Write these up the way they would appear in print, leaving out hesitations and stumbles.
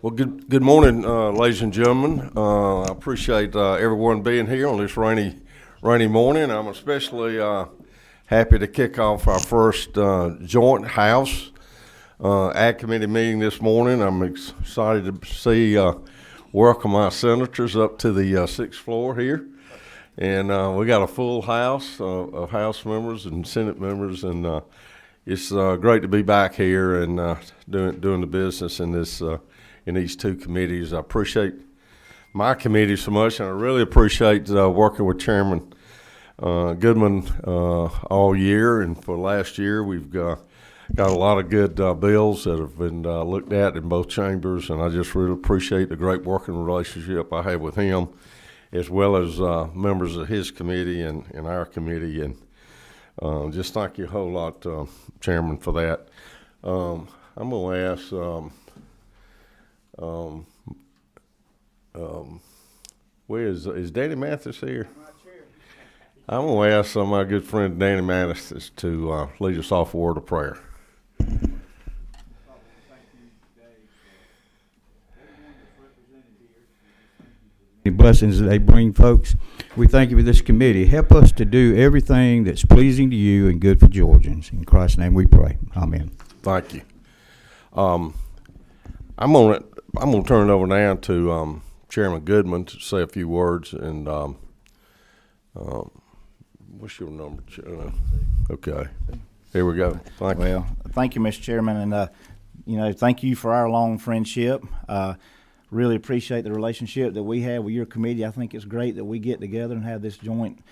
Well, good morning, ladies and gentlemen. I appreciate everyone being here on this rainy morning. I'm especially happy to kick off our first joint House Ag Committee meeting this morning. I'm excited to see welcome our senators up to the sixth floor here, and we got a full house of House members and Senate members, and it's great to be back here and doing the business in this. In these two committees. I appreciate my committee so much, and I really appreciate working with Chairman Goodman all year, and for last year we've got a lot of good bills that have been looked at in both chambers, and I just really appreciate the great working relationship I have with him, as well as members of his committee and our committee, and just thank you a whole lot, Chairman, for that. I'm going to ask where is Danny Mathis here? I'm going to ask my good friend Danny Mathis to lead us off a word of prayer. Blessings that they bring, folks. We thank you for this committee. Help us to do everything that's pleasing to you and good for Georgians. In Christ's name we pray. Amen. Thank you. I'm gonna turn it over now to Chairman Goodman to say a few words. And what's your number? Okay, here we go. Thank you. Well, thank you, Mr. Chairman, and thank you for our long friendship. Really appreciate the relationship that we have with your committee. I think it's great that we get together and have this joint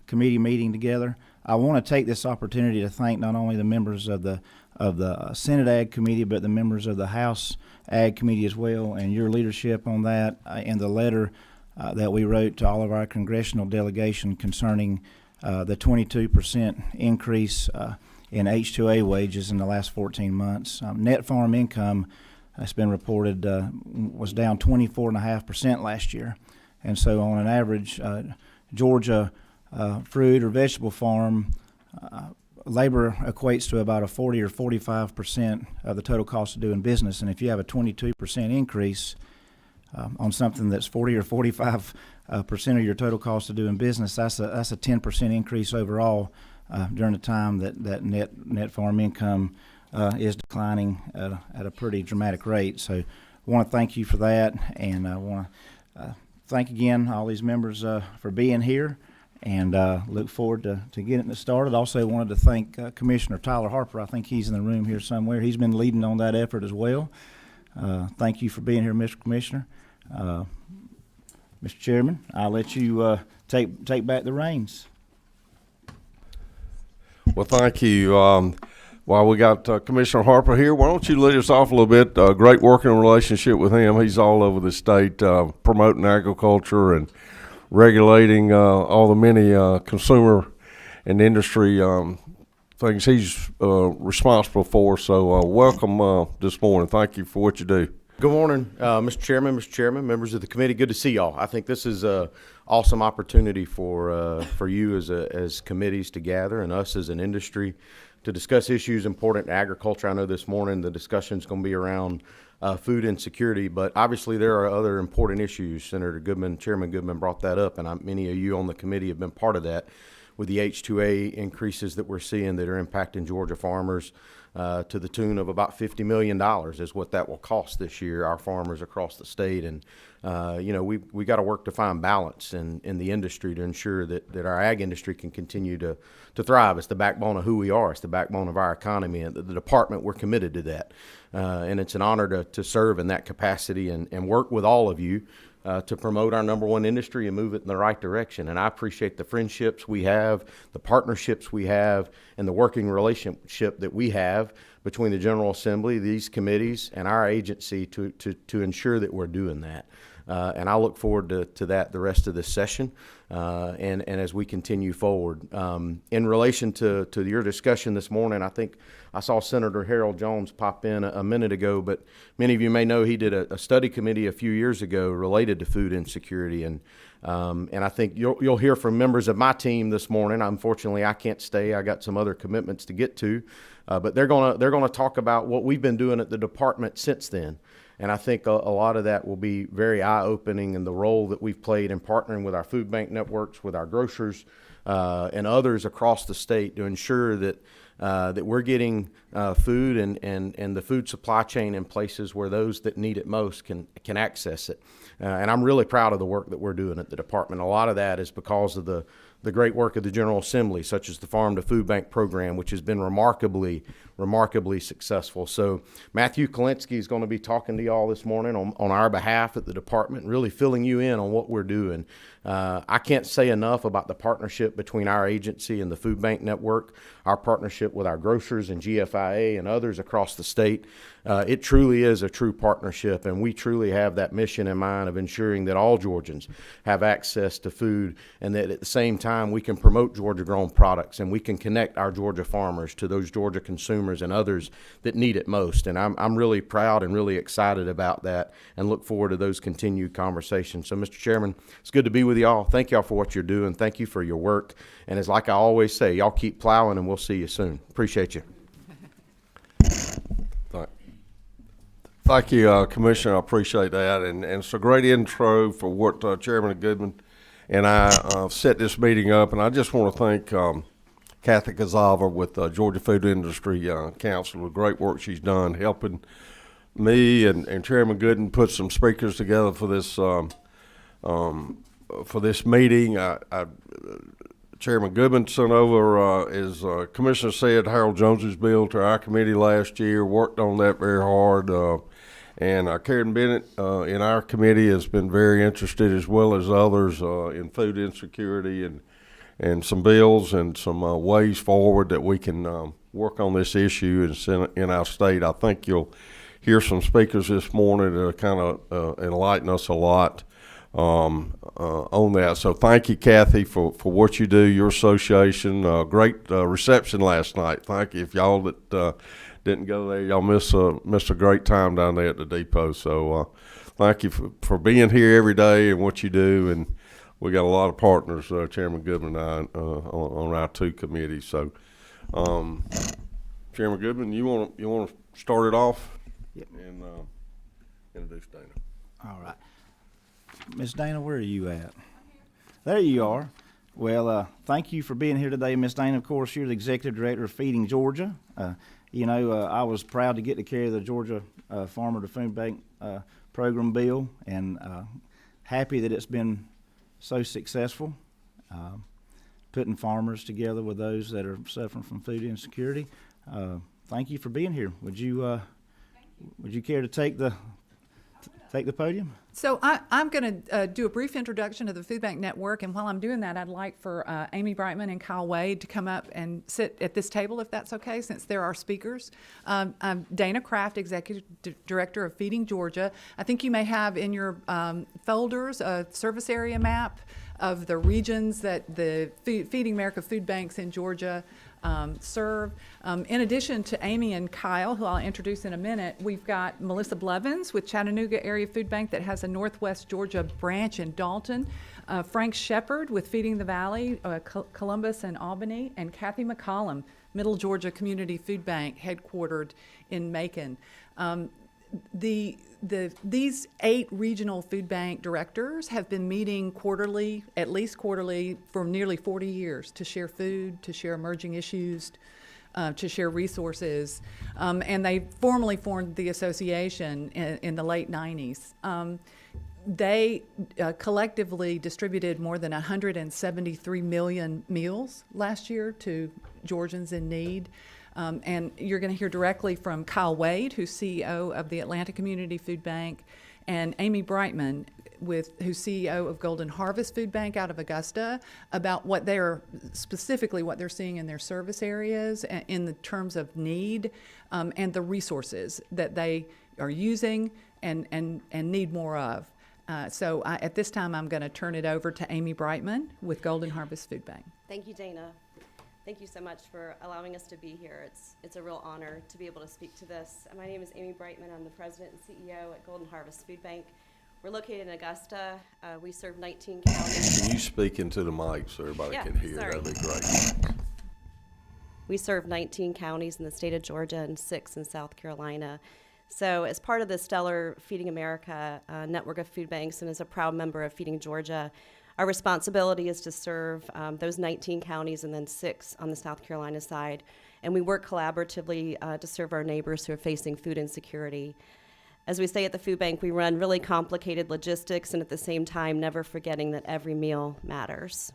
committee meeting together. I want to take this opportunity to thank not only the members of the Senate Ag Committee, but the members of the House Ag Committee as well, and your leadership on that, and the letter that we wrote to all of our congressional delegation concerning the 22% increase in H-2A wages in the last 14 months. Net farm income, it's been reported, was down 24.5% last year. And so on an average, Georgia fruit or vegetable farm, labor equates to about a 40 or 45% of the total cost of doing business. And if you have a 22% increase on something that's 40 or 45% of your total cost of doing business, that's a 10% increase overall during the time that net farm income is declining at a pretty dramatic rate. So I want to thank you for that, and I want to thank again all these members for being here, and look forward to getting it started. Also wanted to thank Commissioner Tyler Harper. I think he's in the room here somewhere. He's been leading on that effort as well. Thank you for being here, Mr. Commissioner. Mr. Chairman, I'll let you take back the reins. Well, thank you. While we got Commissioner Harper here, why don't you lead us off a little bit? Great working relationship with him. He's all over the state promoting agriculture and regulating all the many consumer and industry things he's responsible for. So welcome this morning. Thank you for what you do. Good morning, Mr. Chairman, members of the committee. Good to see y'all. I think this is an awesome opportunity for you as committees to gather, and us as an industry to discuss issues important to agriculture. I know this morning the discussion is going to be around food insecurity, but obviously there are other important issues. Senator Goodman, Chairman Goodman brought that up, and many of you on the committee have been part of that with the H-2A increases that we're seeing that are impacting Georgia farmers to the tune of about $50 million is what that will cost this year, our farmers across the state. And, we got to work to find balance in the industry to ensure that our ag industry can continue to thrive. It's the backbone of who we are. It's the backbone of our economy. And the department, we're committed to that. And it's an honor to serve in that capacity and work with all of you to promote our number one industry and move it in the right direction. And I appreciate the friendships we have, the partnerships we have, and the working relationship that we have between the General Assembly, these committees, and our agency to ensure that we're doing that. And I look forward to that the rest of this session and as we continue forward. In relation to your discussion this morning, I think I saw Senator Harold Jones pop in a minute ago, but many of you may know he did a study committee a few years ago related to food insecurity. And I think you'll hear from members of my team this morning. Unfortunately, I can't stay. I got some other commitments to get to. But they're gonna talk about what we've been doing at the department since then. And I think a lot of that will be very eye-opening in the role that we've played in partnering with our food bank networks, with our grocers, and others across the state to ensure that that we're getting food and the food supply chain in places where those that need it most can access it. And I'm really proud of the work that we're doing at the department. A lot of that is because of the great work of the General Assembly, such as the Farm to Food Bank program, which has been remarkably successful. So Matthew Kalinsky is going to be talking to you all this morning on our behalf at the department, really filling you in on what we're doing. I can't say enough about the partnership between our agency and the Food Bank Network, our partnership with our grocers and GFIA and others across the state. It truly is a true partnership, and we truly have that mission in mind of ensuring that all Georgians have access to food, and that at the same time we can promote Georgia-grown products and we can connect our Georgia farmers to those Georgia consumers and others that need it most. And I'm really proud and really excited about that and look forward to those continued conversations. So, Mr. Chairman, it's good to be with y'all. Thank y'all for what you're doing. Thank you for your work. And it's like I always say, y'all keep plowing and we'll see you soon. Appreciate you. Thank you, Commissioner. I appreciate that. And it's a great intro for what Chairman Goodman and I set this meeting up. And I just want to thank Kathy Kazava with Georgia Food Industry Council, the great work she's done helping me and Chairman Gooden put some speakers together for this meeting. Chairman Goodman sent over, as Commissioner said, Harold Jones's bill to our committee last year, worked on that very hard. And Karen Bennett in our committee has been very interested, as well as others, in food insecurity and some bills and some ways forward that we can work on this issue in our state. I think you'll hear some speakers this morning that kind of enlighten us a lot on that. So thank you, Kathy, for what you do, your association. Great reception last night. Thank you. If y'all that didn't go there, y'all missed a great time down there at the depot. So thank you for being here every day and what you do. And we got a lot of partners, Chairman Goodman and I, on our two committees. So, Chairman Goodman, you want to start it off? Yep. And introduce Dana. All right. Miss Dana, where are you at? There you are. Well, thank you for being here today, Miss Dana. Of course, you're the Executive Director of Feeding Georgia. I was proud to get to carry the Georgia Farmer to Food Bank program bill, and happy that it's been so successful, putting farmers together with those that are suffering from food insecurity. Thank you for being here. Would you care to take the podium? So I'm going to do a brief introduction of the Food Bank Network, and while I'm doing that, I'd like for Amy Brightman and Kyle Wade to come up and sit at this table, if that's okay, since they're our speakers. I'm Dana Kraft, Executive Director of Feeding Georgia. I think you may have in your folders a service area map of the regions that the Feeding America food banks in Georgia serve. In addition to Amy and Kyle, who I'll introduce in a minute, we've got Melissa Blevins with Chattanooga Area Food Bank that has a Northwest Georgia branch in Dalton, Frank Shepard with Feeding the Valley, Columbus and Albany, and Kathy McCollum, Middle Georgia Community Food Bank, headquartered in Macon. These 8 regional food bank directors have been meeting quarterly, at least quarterly, for nearly 40 years to share food, to share emerging issues, to share resources. And they formally formed the association in the late 90s. They collectively distributed more than 173 million meals last year to Georgians in need. And you're going to hear directly from Kyle Wade, who's CEO of the Atlanta Community Food Bank, and Amy Brightman, who's CEO of Golden Harvest Food Bank out of Augusta, about what they're seeing in their service areas in the terms of need and the resources that they are using and need more of. So at this time, I'm going to turn it over to Amy Brightman with Golden Harvest Food Bank. Thank you, Dana. Thank you so much for allowing us to be here. It's a real honor to be able to speak to this. My name is Amy Brightman. I'm the president and CEO at Golden Harvest Food Bank. We're located in Augusta. We serve 19 counties. Can you speak into the mic so everybody can hear? Sorry. That'd be great. We serve 19 counties in the state of Georgia and 6 in South Carolina. So as part of the stellar Feeding America network of food banks and as a proud member of Feeding Georgia, our responsibility is to serve those 19 counties and then 6 on the South Carolina side. And we work collaboratively to serve our neighbors who are facing food insecurity. As we say at the food bank, we run really complicated logistics and at the same time never forgetting that every meal matters.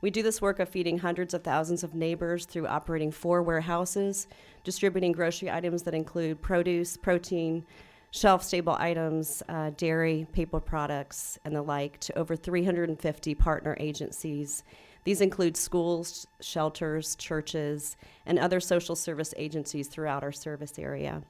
We do this work of feeding hundreds of thousands of neighbors through operating 4 warehouses, distributing grocery items that include produce, protein, shelf-stable items, dairy, paper products, and the like to over 350 partner agencies. These include schools, shelters, churches, and other social service agencies throughout our service area.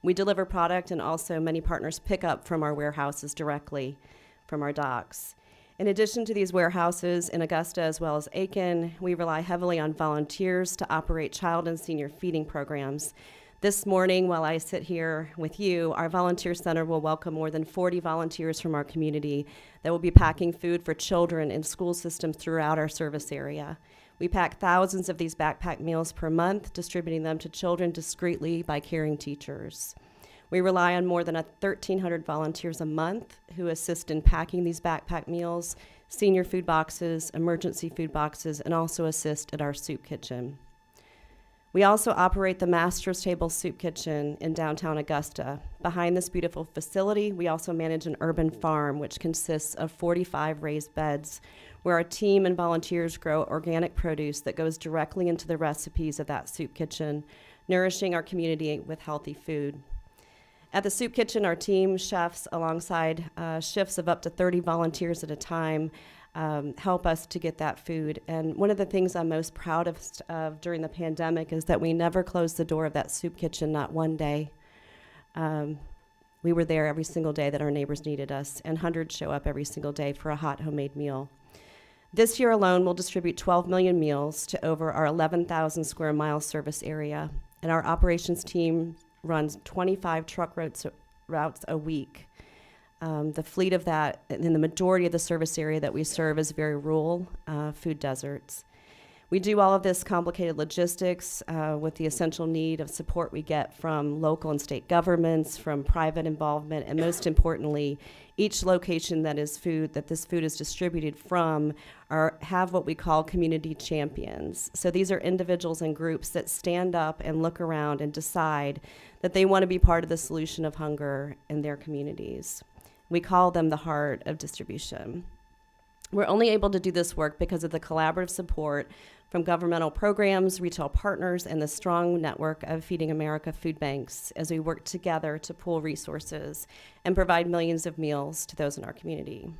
We deliver product and also many partners pick up from our warehouses directly from our docks. In addition to these warehouses in Augusta as well as Aiken, we rely heavily on volunteers to operate child and senior feeding programs. This morning, while I sit here with you, our volunteer center will welcome more than 40 volunteers from our community that will be packing food for children in school systems throughout our service area. We pack thousands of these backpack meals per month, distributing them to children discreetly by caring teachers. We rely on more than 1,300 volunteers a month who assist in packing these backpack meals, senior food boxes, emergency food boxes, and also assist at our soup kitchen. We also operate the Master's Table Soup Kitchen in downtown Augusta. Behind this beautiful facility, we also manage an urban farm, which consists of 45 raised beds, where our team and volunteers grow organic produce that goes directly into the recipes of that soup kitchen, nourishing our community with healthy food. At the soup kitchen, our team chefs, alongside shifts of up to 30 volunteers at a time, help us to get that food. And one of the things I'm most proud of during the pandemic is that we never closed the door of that soup kitchen, not one day. We were there every single day that our neighbors needed us, and hundreds show up every single day for a hot homemade meal. This year alone, we'll distribute 12 million meals to over our 11,000 square mile service area, and our operations team runs 25 truck routes a week. The fleet of that, and the majority of the service area that we serve is very rural food deserts. We do all of this complicated logistics with the essential need of support we get from local and state governments, from private involvement, and most importantly, each location that this food is distributed from have what we call community champions. So these are individuals and groups that stand up and look around and decide that they want to be part of the solution of hunger in their communities. We call them the heart of distribution. We're only able to do this work because of the collaborative support from governmental programs, retail partners, and the strong network of Feeding America food banks as we work together to pool resources and provide millions of meals to those in our community.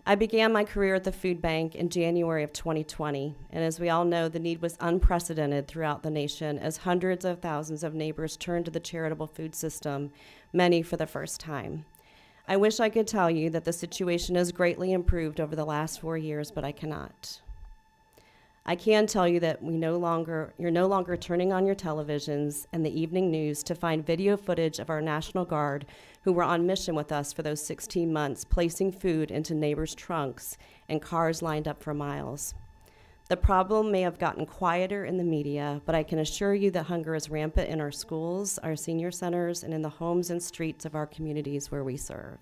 I began my career at the food bank in January of 2020, and as we all know, the need was unprecedented throughout the nation as hundreds of thousands of neighbors turned to the charitable food system, many for the first time. I wish I could tell you that the situation has greatly improved over the last 4 years, but I cannot. I can tell you that you're no longer turning on your televisions and the evening news to find video footage of our National Guard who were on mission with us for those 16 months, placing food into neighbors' trunks and cars lined up for miles. The problem may have gotten quieter in the media, but I can assure you that hunger is rampant in our schools, our senior centers, and in the homes and streets of our communities where we serve.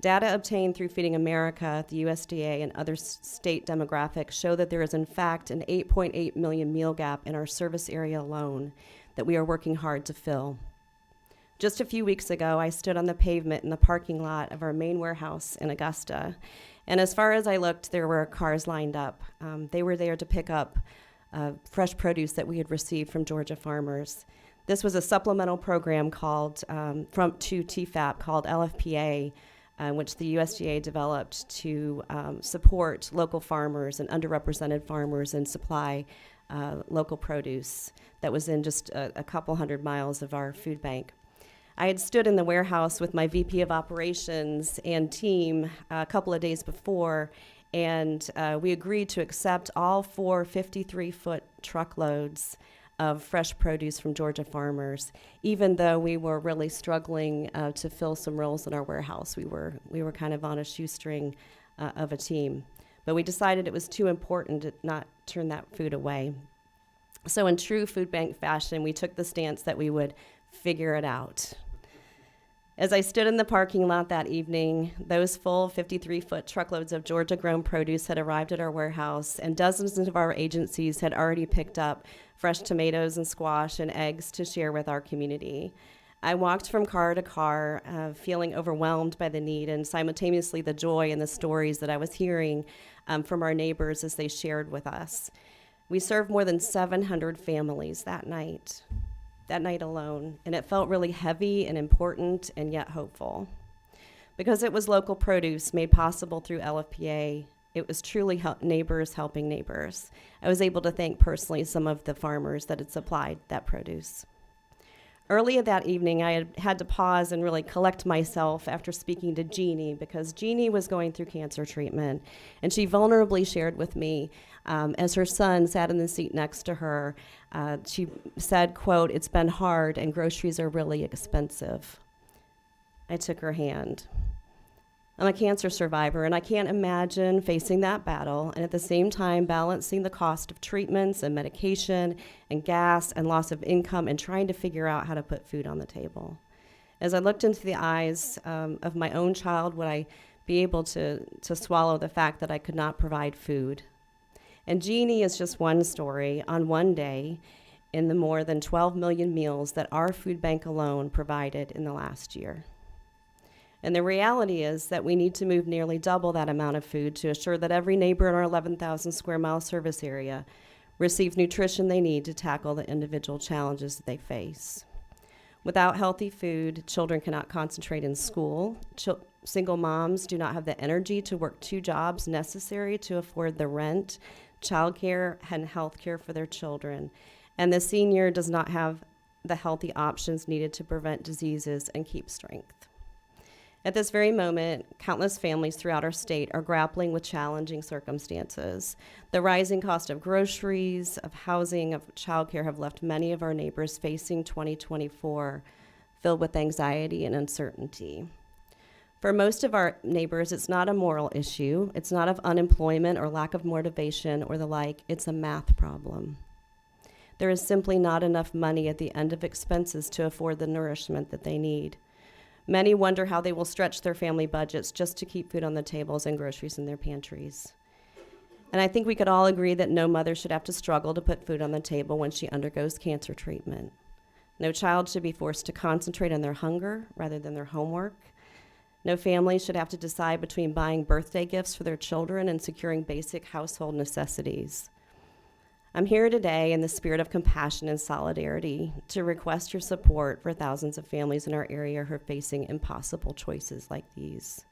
Data obtained through Feeding America, the USDA, and other state demographics show that there is in fact an 8.8 million meal gap in our service area alone that we are working hard to fill. Just a few weeks ago, I stood on the pavement in the parking lot of our main warehouse in Augusta, and as far as I looked, there were cars lined up. They were there to pick up fresh produce that we had received from Georgia farmers. This was a supplemental program called to TFAP called LFPA, which the USDA developed to support local farmers and underrepresented farmers and supply local produce that was in just a couple hundred miles of our food bank. I had stood in the warehouse with my VP of operations and team a couple of days before, and we agreed to accept all 4 53-foot truckloads of fresh produce from Georgia farmers, even though we were really struggling to fill some roles in our warehouse. We were kind of on a shoestring of a team. But we decided it was too important to not turn that food away. So in true food bank fashion, we took the stance that we would figure it out. As I stood in the parking lot that evening, those full 53-foot truckloads of Georgia-grown produce had arrived at our warehouse, and dozens of our agencies had already picked up fresh tomatoes and squash and eggs to share with our community. I walked from car to car, feeling overwhelmed by the need and simultaneously the joy and the stories that I was hearing from our neighbors as they shared with us. We served more than 700 families that night alone, and it felt really heavy and important and yet hopeful. Because it was local produce made possible through LFPA, it was truly neighbors helping neighbors. I was able to thank personally some of the farmers that had supplied that produce. Earlier that evening, I had to pause and really collect myself after speaking to Jeannie, because Jeannie was going through cancer treatment, and she vulnerably shared with me, as her son sat in the seat next to her, she said, quote, "It's been hard and groceries are really expensive." I took her hand. I'm a cancer survivor, and I can't imagine facing that battle and at the same time balancing the cost of treatments and medication and gas and loss of income and trying to figure out how to put food on the table. As I looked into the eyes of my own child, would I be able to swallow the fact that I could not provide food? And Jeannie is just one story on one day in the more than 12 million meals that our food bank alone provided in the last year. And the reality is that we need to move nearly double that amount of food to assure that every neighbor in our 11,000 square mile service area receives nutrition they need to tackle the individual challenges that they face. Without healthy food, children cannot concentrate in school. Single moms do not have the energy to work 2 jobs necessary to afford the rent, childcare, and health care for their children. And the senior does not have the healthy options needed to prevent diseases and keep strength. At this very moment, countless families throughout our state are grappling with challenging circumstances. The rising cost of groceries, of housing, of childcare have left many of our neighbors facing 2024 filled with anxiety and uncertainty. For most of our neighbors, it's not a moral issue. It's not of unemployment or lack of motivation or the like. It's a math problem. There is simply not enough money at the end of expenses to afford the nourishment that they need. Many wonder how they will stretch their family budgets just to keep food on the tables and groceries in their pantries. And I think we could all agree that no mother should have to struggle to put food on the table when she undergoes cancer treatment. No child should be forced to concentrate on their hunger rather than their homework. No family should have to decide between buying birthday gifts for their children and securing basic household necessities. I'm here today in the spirit of compassion and solidarity to request your support for thousands of families in our area who are facing impossible choices like these.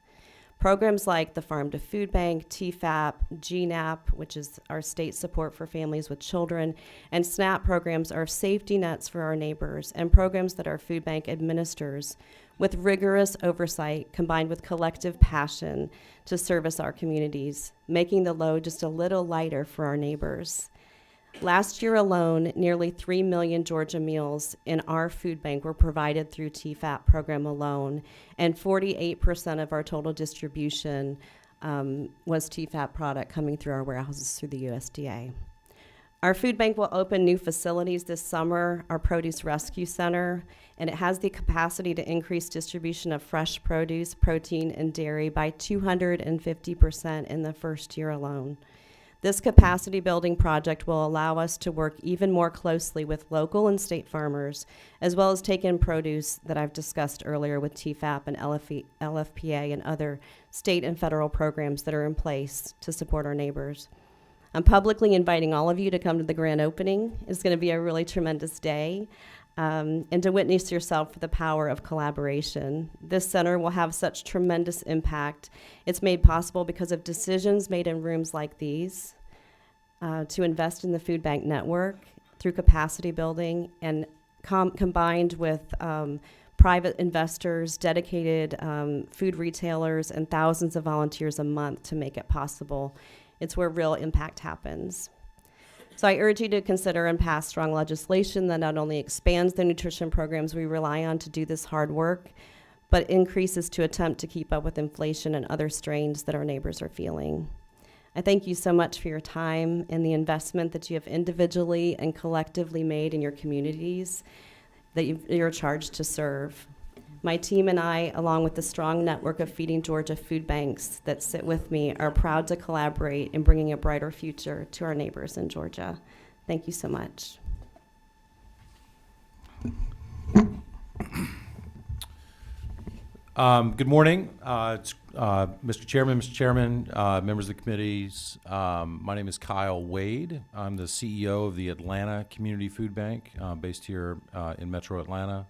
Programs like the Farm to Food Bank, TFAP, GNAP, which is our state support for families with children, and SNAP programs are safety nets for our neighbors and programs that our food bank administers with rigorous oversight combined with collective passion to service our communities, making the load just a little lighter for our neighbors. Last year alone, nearly 3 million Georgia meals in our food bank were provided through TFAP program alone, and 48% of our total distribution was TFAP product coming through our warehouses through the USDA. Our food bank will open new facilities this summer, our Produce Rescue Center, and it has the capacity to increase distribution of fresh produce, protein, and dairy by 250% in the first year alone. This capacity building project will allow us to work even more closely with local and state farmers, as well as take in produce that I've discussed earlier with TFAP and LFPA and other state and federal programs that are in place to support our neighbors. I'm publicly inviting all of you to come to the grand opening. It's going to be a really tremendous day. And to witness yourself for the power of collaboration. This center will have such tremendous impact. It's made possible because of decisions made in rooms like these to invest in the food bank network through capacity building and combined with private investors, dedicated food retailers, and thousands of volunteers a month to make it possible. It's where real impact happens. So I urge you to consider and pass strong legislation that not only expands the nutrition programs we rely on to do this hard work, but increases to attempt to keep up with inflation and other strains that our neighbors are feeling. I thank you so much for your time and the investment that you have individually and collectively made in your communities that you're charged to serve. My team and I, along with the strong network of Feeding Georgia food banks that sit with me, are proud to collaborate in bringing a brighter future to our neighbors in Georgia. Thank you so much. Good morning, Mr. Chairman, members of the committees. My name is Kyle Wade. I'm the CEO of the Atlanta Community Food Bank, based here in Metro Atlanta.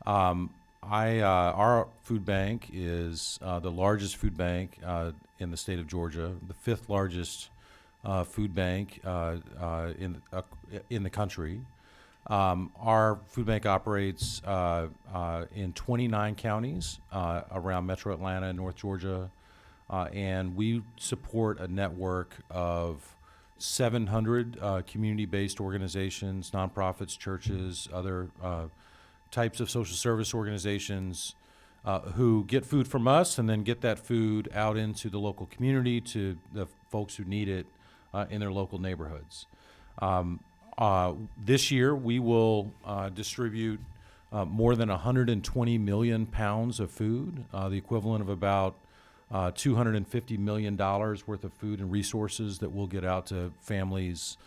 Our food bank is the largest food bank in the state of Georgia, the fifth largest food bank in the country. Our food bank operates in 29 counties around Metro Atlanta and North Georgia, and we support a network of 700 community-based organizations, nonprofits, churches, other types of social service organizations who get food from us and then get that food out into the local community to the folks who need it in their local neighborhoods. This year, we will distribute more than 120 million pounds of food, the equivalent of about $250 million worth of food and resources that we'll get out to families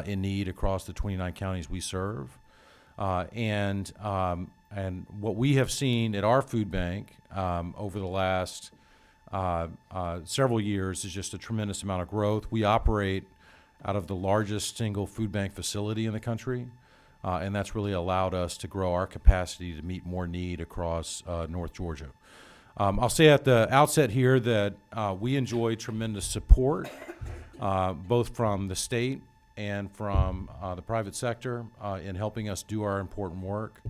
in need across the 29 counties we serve. And what we have seen at our food bank over the last several years is just a tremendous amount of growth. We operate out of the largest single food bank facility in the country, and that's really allowed us to grow our capacity to meet more need across North Georgia. I'll say at the outset here that we enjoy tremendous support, both from the state and from the private sector in helping us do our important work.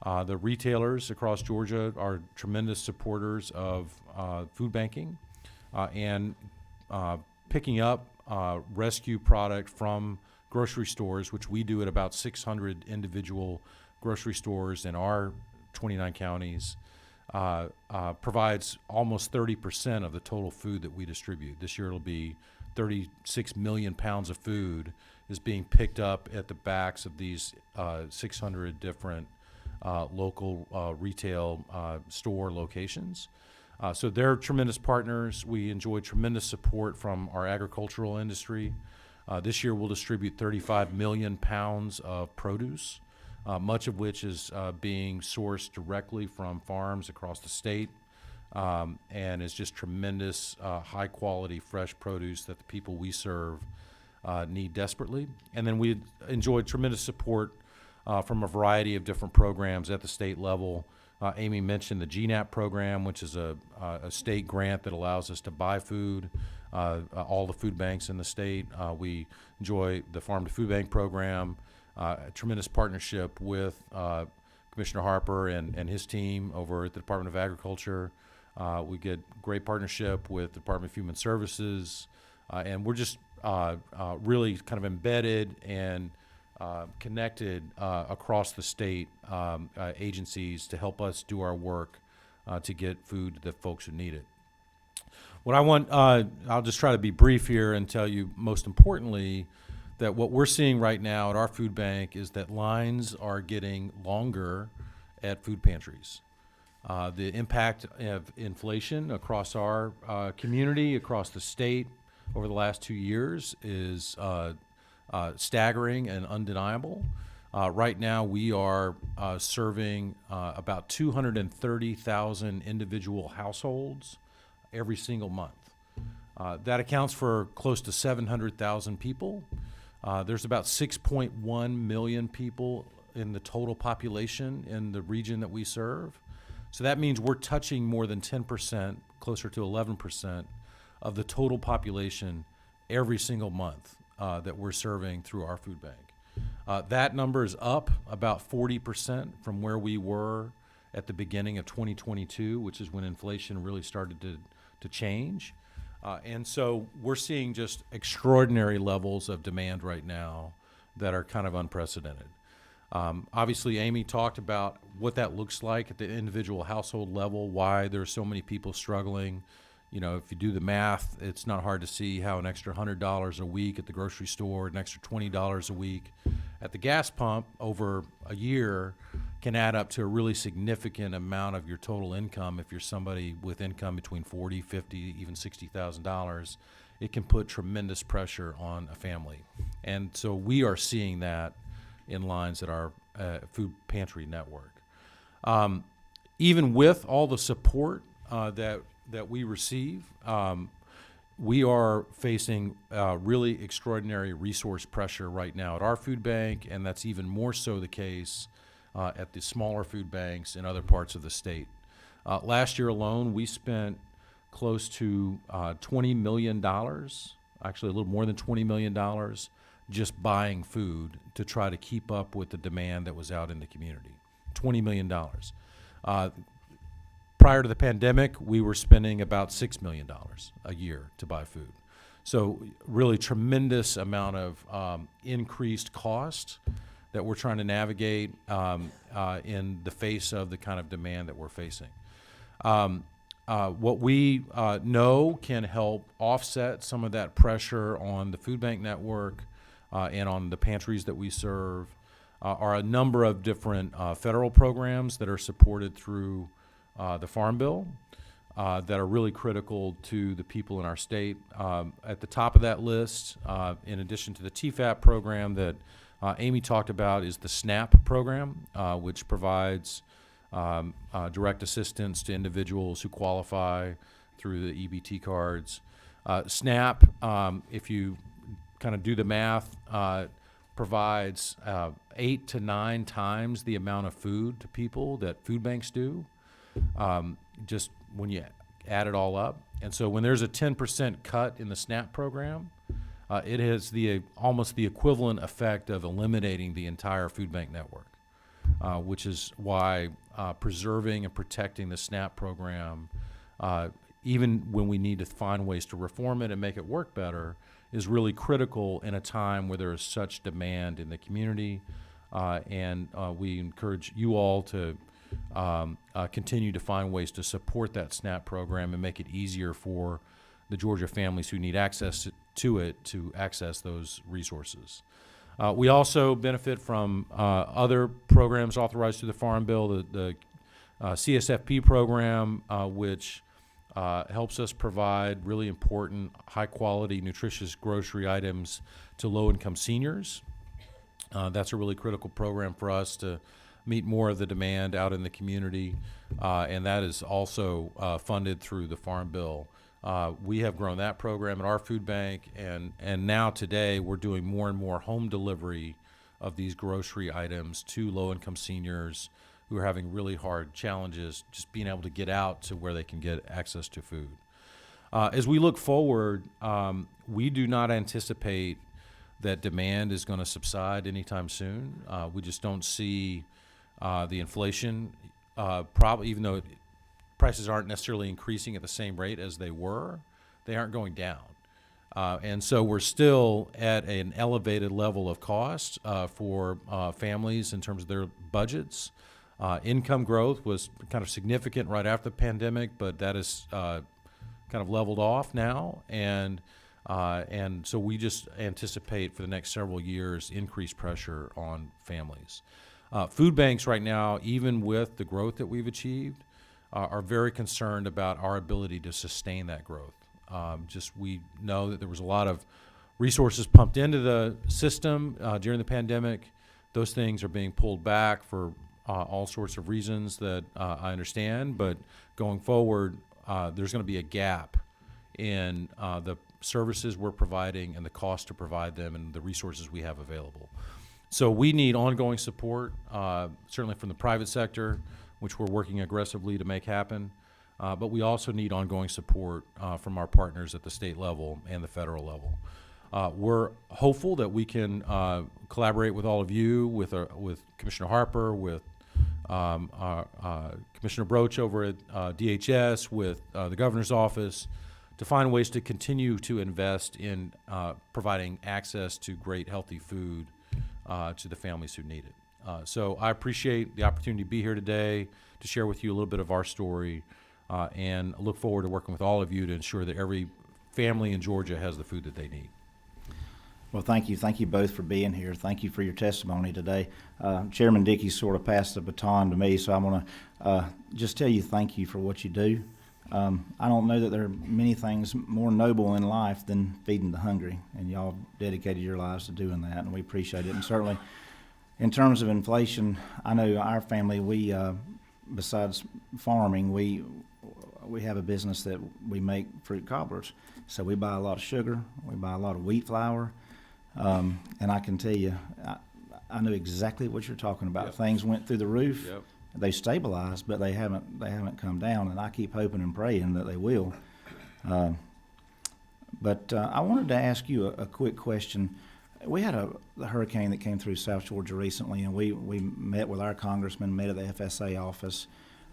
The retailers across Georgia are tremendous supporters of food banking and picking up rescue product from grocery stores, which we do at about 600 individual grocery stores in our 29 counties, provides almost 30% of the total food that we distribute. This year it'll be 36 million pounds of food is being picked up at the backs of these 600 different local retail store locations. So they're tremendous partners. We enjoy tremendous support from our agricultural industry. This year we'll distribute 35 million pounds of produce, much of which is being sourced directly from farms across the state, and is just tremendous high quality fresh produce that the people we serve need desperately. And then we enjoy tremendous support from a variety of different programs at the state level. Amy mentioned the GNAP program, which is a state grant that allows us to buy food, all the food banks in the state. We enjoy the Farm to Food Bank program, a tremendous partnership with Commissioner Harper and his team over at the Department of Agriculture. We get great partnership with the Department of Human Services, and we're just really kind of embedded and connected across the state agencies to help us do our work to get food to the folks who need it. What I want, I'll just try to be brief here and tell you most importantly that what we're seeing right now at our food bank is that lines are getting longer at food pantries. The impact of inflation across our community, across the state over the last 2 years is staggering and undeniable. Right now we are serving about 230,000 individual households every single month. That accounts for close to 700,000 people. There's about 6.1 million people in the total population in the region that we serve. So that means we're touching more than 10%, closer to 11% of the total population every single month that we're serving through our food bank. That number is up about 40% from where we were at the beginning of 2022, which is when inflation really started to change. And so we're seeing just extraordinary levels of demand right now that are kind of unprecedented. Obviously, Amy talked about what that looks like at the individual household level, why there are so many people struggling. You know, if you do the math, it's not hard to see how an extra $100 a week at the grocery store, an extra $20 a week at the gas pump over a year can add up to a really significant amount of your total income. If you're somebody with income between $40,000, $50,000, even $60,000, it can put tremendous pressure on a family. And so we are seeing that in lines at our food pantry network. Even with all the support that we receive, we are facing really extraordinary resource pressure right now at our food bank, and that's even more so the case at the smaller food banks in other parts of the state. Last year alone, we spent close to $20 million, actually a little more than $20 million, just buying food to try to keep up with the demand that was out in the community. $20 million. Prior to the pandemic, we were spending about $6 million a year to buy food. So really tremendous amount of increased cost that we're trying to navigate in the face of the kind of demand that we're facing. What we know can help offset some of that pressure on the food bank network and on the pantries that we serve are a number of different federal programs that are supported through the Farm Bill that are really critical to the people in our state. At the top of that list, in addition to the TFAP program that Amy talked about, is the SNAP program, which provides direct assistance to individuals who qualify through the EBT cards. SNAP, if you kind of do the math, provides 8 to 9 times the amount of food to people that food banks do, just when you add it all up. And so when there's a 10% cut in the SNAP program, it has almost the equivalent effect of eliminating the entire food bank network, which is why preserving and protecting the SNAP program, even when we need to find ways to reform it and make it work better, is really critical in a time where there is such demand in the community. And we encourage you all to continue to find ways to support that SNAP program and make it easier for the Georgia families who need access to it to access those resources. We also benefit from other programs authorized through the Farm Bill, the CSFP program, which helps us provide really important, high-quality, nutritious grocery items to low-income seniors. That's a really critical program for us to meet more of the demand out in the community, and that is also funded through the Farm Bill. We have grown that program at our food bank, and now today we're doing more and more home delivery of these grocery items to low-income seniors who are having really hard challenges just being able to get out to where they can get access to food. As we look forward, we do not anticipate that demand is going to subside anytime soon. We just don't see the inflation, probably, even though prices aren't necessarily increasing at the same rate as they were, they aren't going down. And so we're still at an elevated level of cost for families in terms of their budgets. Income growth was kind of significant right after the pandemic, but that is kind of leveled off now. And so we just anticipate for the next several years increased pressure on families. Food banks right now, even with the growth that we've achieved, are very concerned about our ability to sustain that growth. We know that there was a lot of resources pumped into the system during the pandemic. Those things are being pulled back for all sorts of reasons that I understand, but going forward, there's going to be a gap in the services we're providing and the cost to provide them and the resources we have available. So we need ongoing support, certainly from the private sector, which we're working aggressively to make happen, but we also need ongoing support from our partners at the state level and the federal level. We're hopeful that we can collaborate with all of you, with Commissioner Harper, with Commissioner Broach over at DHS, with the governor's office, to find ways to continue to invest in providing access to great, healthy food to the families who need it. So I appreciate the opportunity to be here today to share with you a little bit of our story, and look forward to working with all of you to ensure that every family in Georgia has the food that they need. Well, thank you. Thank you both for being here. Thank you for your testimony today. Chairman Dickey sort of passed the baton to me, so I want to just tell you thank you for what you do. I don't know that there are many things more noble in life than feeding the hungry, and y'all dedicated your lives to doing that, and we appreciate it. And certainly, in terms of inflation, I know our family, we, besides farming, we have a business that we make fruit cobblers. So we buy a lot of sugar, we buy a lot of wheat flour, and I can tell you, I know exactly what you're talking about. Yep. Things went through the roof. Yep. They stabilized, but they haven't come down, and I keep hoping and praying that they will. But I wanted to ask you a quick question. We had a hurricane that came through South Georgia recently, and we met with our congressman, met at the FSA office,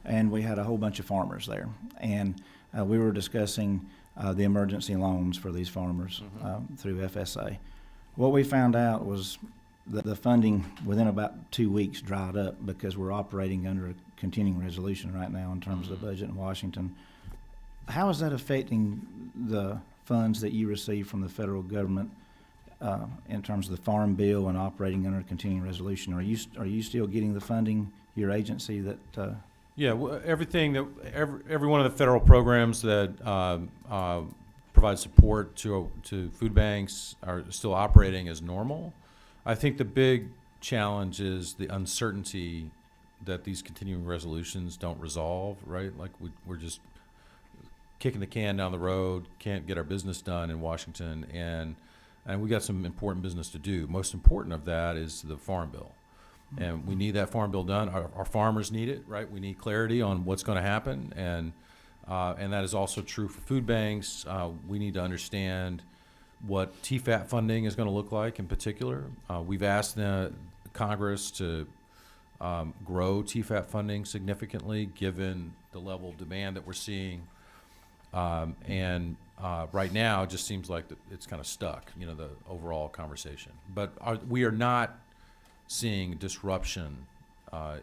and we had a whole bunch of farmers there. And we were discussing the emergency loans for these farmers through FSA. What we found out was that the funding within about 2 weeks dried up because we're operating under a continuing resolution right now in terms of the budget in Washington. How is that affecting the funds that you receive from the federal government in terms of the farm bill and operating under a continuing resolution? Are you still getting the funding, your agency, that Yeah, everything that every one of the federal programs that provide support to food banks are still operating as normal. I think the big challenge is the uncertainty that these continuing resolutions don't resolve, right? Like we're just kicking the can down the road, can't get our business done in Washington, and we got some important business to do. Most important of that is the farm bill. And we need that farm bill done. Our farmers need it, right? We need clarity on what's going to happen, and that is also true for food banks. We need to understand what TFAT funding is going to look like in particular. We've asked the Congress to grow TFAT funding significantly given the level of demand that we're seeing. And right now, it just seems like it's kind of stuck, the overall conversation. But we are not seeing disruption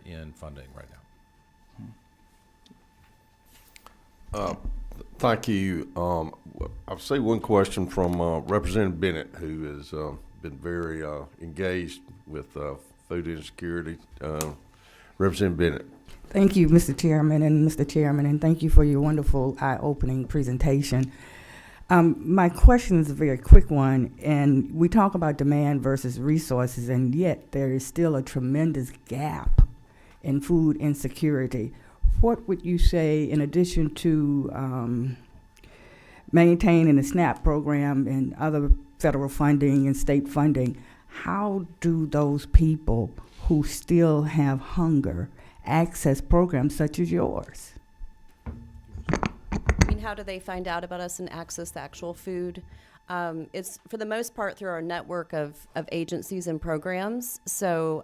in funding right now. Thank you. I see one question from Representative Bennett, who has been very engaged with food insecurity. Representative Bennett. Thank you, Mr. Chairman, and thank you for your wonderful eye-opening presentation. My question is a very quick one, and we talk about demand versus resources, and yet there is still a tremendous gap in food insecurity. What would you say, in addition to maintaining the SNAP program and other federal funding and state funding, how do those people who still have hunger access programs such as yours? How do they find out about us and access the actual food? It's for the most part through our network of agencies and programs. So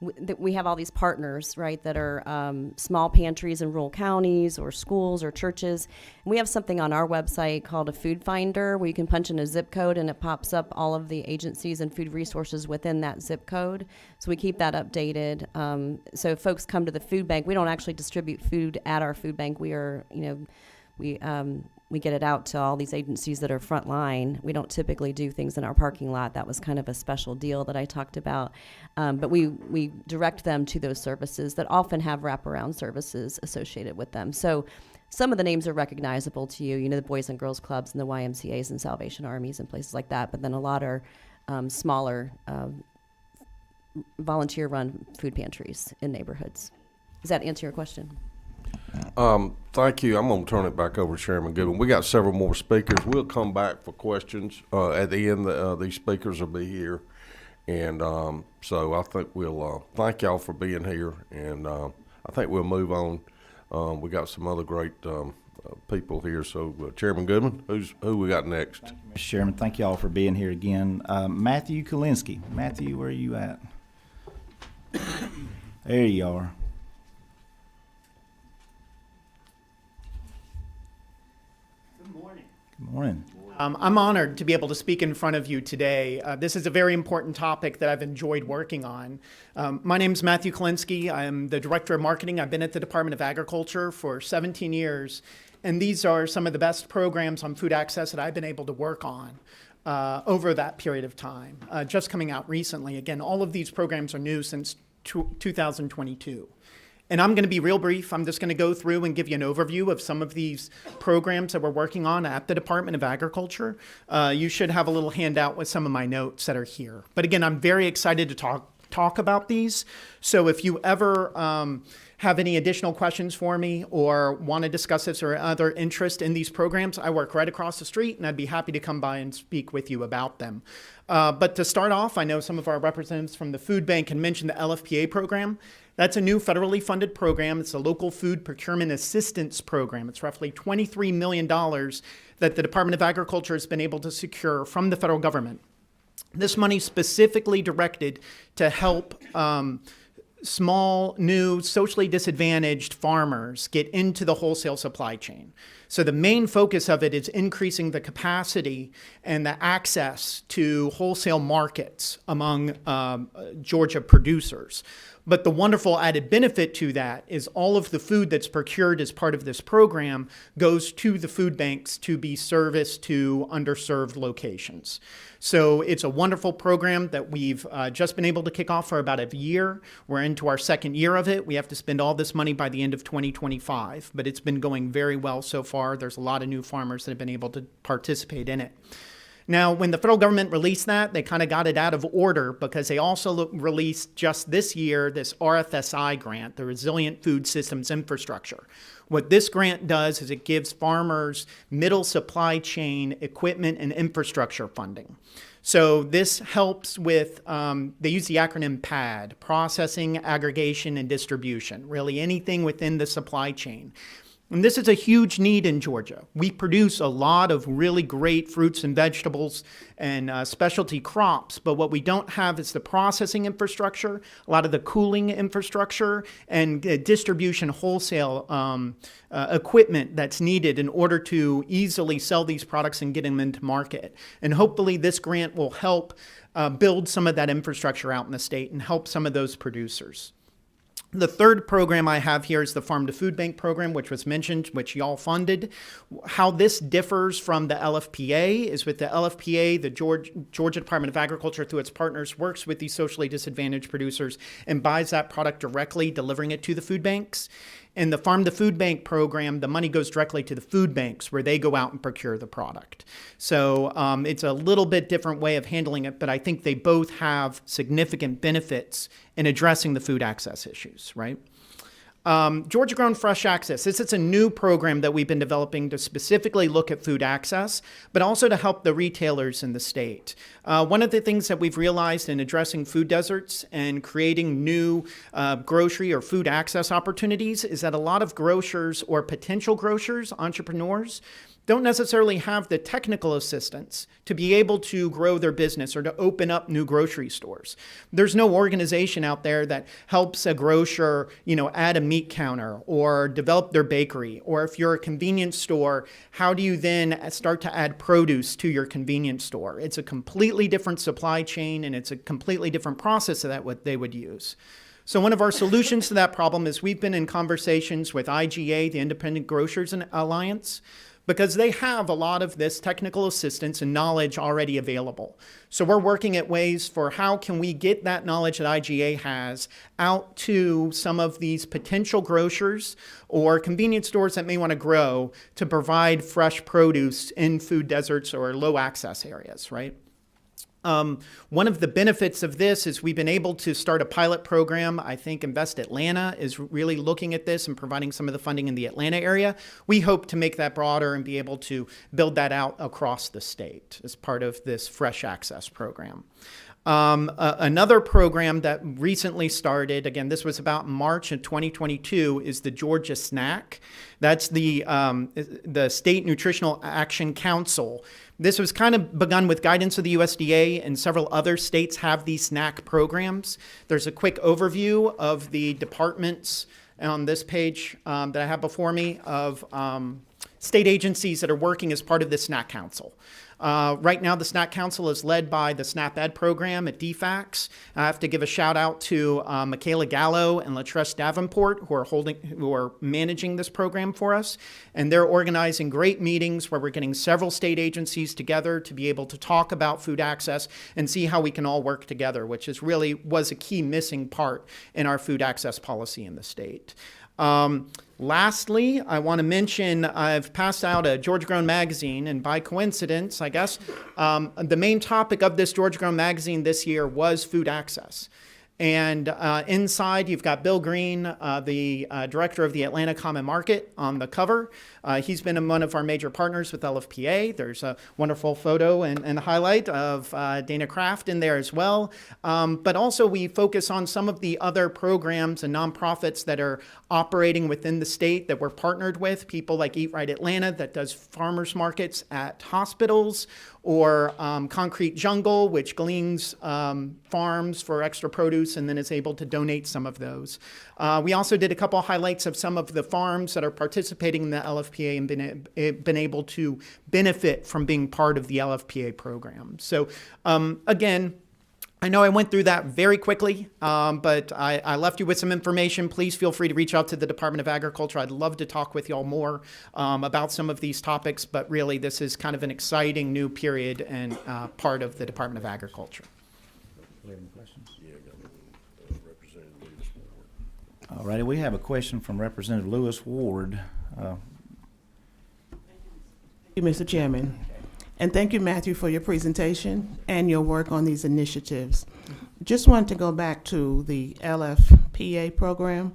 we have all these partners, right, that are small pantries in rural counties or schools or churches. And we have something on our website called a food finder where you can punch in a zip code and it pops up all of the agencies and food resources within that zip code. So we keep that updated. So if folks come to the food bank, we don't actually distribute food at our food bank. We are, we get it out to all these agencies that are frontline. We don't typically do things in our parking lot. That was kind of a special deal that I talked about. But we direct them to those services that often have wraparound services associated with them. So some of the names are recognizable to you, the Boys and Girls Clubs and the YMCAs and Salvation Armies and places like that. But then a lot are smaller volunteer-run food pantries in neighborhoods. Does that answer your question? Thank you. I'm going to turn it back over to Chairman Goodwin. We got several more speakers. We'll come back for questions at the end. These speakers will be here, and so I think we'll thank y'all for being here, and I think we'll move on. We got some other great people here. So Chairman Goodwin, who we got next? Thank you, Mr. Chairman. Thank you all for being here again. Matthew Kalinsky. Matthew, where are you at? There you are. Good morning. I'm honored to be able to speak in front of you today. This is a very important topic that I've enjoyed working on. My name is Matthew Kalinsky. I'm the Director of Marketing. I've been at the Department of Agriculture for 17 years, and these are some of the best programs on food access that I've been able to work on. over that period of time, just coming out recently. Again, all of these programs are new since 2022. And I'm going to be real brief. I'm just going to go through and give you an overview of some of these programs that we're working on at the Department of Agriculture. You should have a little handout with some of my notes that are here. But again, I'm very excited to talk about these. So if you ever have any additional questions for me or want to discuss this or other interest in these programs, I work right across the street, and I'd be happy to come by and speak with you about them. But to start off, I know some of our representatives from the food bank had mentioned the LFPA program. That's a new federally funded program. It's a local food procurement assistance program. It's roughly $23 million that the Department of Agriculture has been able to secure from the federal government. This money is specifically directed to help small, new, socially disadvantaged farmers get into the wholesale supply chain. So the main focus of it is increasing the capacity and the access to wholesale markets among Georgia producers. But the wonderful added benefit to that is all of the food that's procured as part of this program goes to the food banks to be serviced to underserved locations. So it's a wonderful program that we've just been able to kick off for about a year. We're into our second year of it. We have to spend all this money by the end of 2025, but it's been going very well so far. There's a lot of new farmers that have been able to participate in it. Now, when the federal government released that, they kind of got it out of order because they also released just this year this RFSI grant, the Resilient Food Systems Infrastructure. What this grant does is it gives farmers middle supply chain equipment and infrastructure funding. So this helps with, they use the acronym PAD, processing, aggregation, and distribution, really anything within the supply chain. And this is a huge need in Georgia. We produce a lot of really great fruits and vegetables and specialty crops, but what we don't have is the processing infrastructure, a lot of the cooling infrastructure, and distribution wholesale equipment that's needed in order to easily sell these products and get them into market. And hopefully this grant will help build some of that infrastructure out in the state and help some of those producers. The third program I have here is the Farm to Food Bank program, which was mentioned, which y'all funded. How this differs from the LFPA is with the LFPA, the Georgia Department of Agriculture, through its partners, works with these socially disadvantaged producers and buys that product directly, delivering it to the food banks. In the Farm to Food Bank program, the money goes directly to the food banks where they go out and procure the product. So it's a little bit different way of handling it, but I think they both have significant benefits in addressing the food access issues, right? Georgia Grown Fresh Access. This is a new program that we've been developing to specifically look at food access, but also to help the retailers in the state. One of the things that we've realized in addressing food deserts and creating new grocery or food access opportunities is that a lot of grocers or potential grocers, entrepreneurs, don't necessarily have the technical assistance to be able to grow their business or to open up new grocery stores. There's no organization out there that helps a grocer, add a meat counter or develop their bakery. Or if you're a convenience store, how do you then start to add produce to your convenience store? It's a completely different supply chain and it's a completely different process of that what they would use. So one of our solutions to that problem is we've been in conversations with IGA, the Independent Grocers Alliance, because they have a lot of this technical assistance and knowledge already available. So we're working at ways for how can we get that knowledge that IGA has out to some of these potential grocers or convenience stores that may want to grow to provide fresh produce in food deserts or low access areas, right? One of the benefits of this is we've been able to start a pilot program. I think Invest Atlanta is really looking at this and providing some of the funding in the Atlanta area. We hope to make that broader and be able to build that out across the state as part of this Fresh Access program. Another program that recently started, again, this was about March of 2022, is the Georgia Snack. That's the State Nutritional Action Council. This was kind of begun with guidance of the USDA, and several other states have these snack programs. There's a quick overview of the departments on this page that I have before me of state agencies that are working as part of the SNAP Council. Right now, the SNAP Council is led by the SNAP Ed program at DFACS. I have to give a shout out to Michaela Gallo and Latress Davenport, who are managing this program for us. And they're organizing great meetings where we're getting several state agencies together to be able to talk about food access and see how we can all work together, which was a key missing part in our food access policy in the state. Lastly, I want to mention I've passed out a Georgia Grown magazine, and by coincidence, I guess, the main topic of this Georgia Grown magazine this year was food access. And inside, you've got Bill Green, the director of the Atlanta Common Market, on the cover. He's been one of our major partners with LFPA. There's a wonderful photo and highlight of Dana Kraft in there as well. But also, we focus on some of the other programs and nonprofits that are operating within the state that we're partnered with. People like Eat Right Atlanta that does farmers markets at hospitals, or Concrete Jungle, which gleans farms for extra produce and then is able to donate some of those. We also did a couple highlights of some of the farms that are participating in the LFPA and been able to benefit from being part of the LFPA program. So again, I know I went through that very quickly, but I left you with some information. Please feel free to reach out to the Department of Agriculture. I'd love to talk with y'all more about some of these topics, but really this is kind of an exciting new period and part of the Department of Agriculture. All righty, we have a question from Representative Lewis Ward. Thank you, Mr. Chairman. And thank you, Matthew, for your presentation and your work on these initiatives. Just wanted to go back to the LFPA program.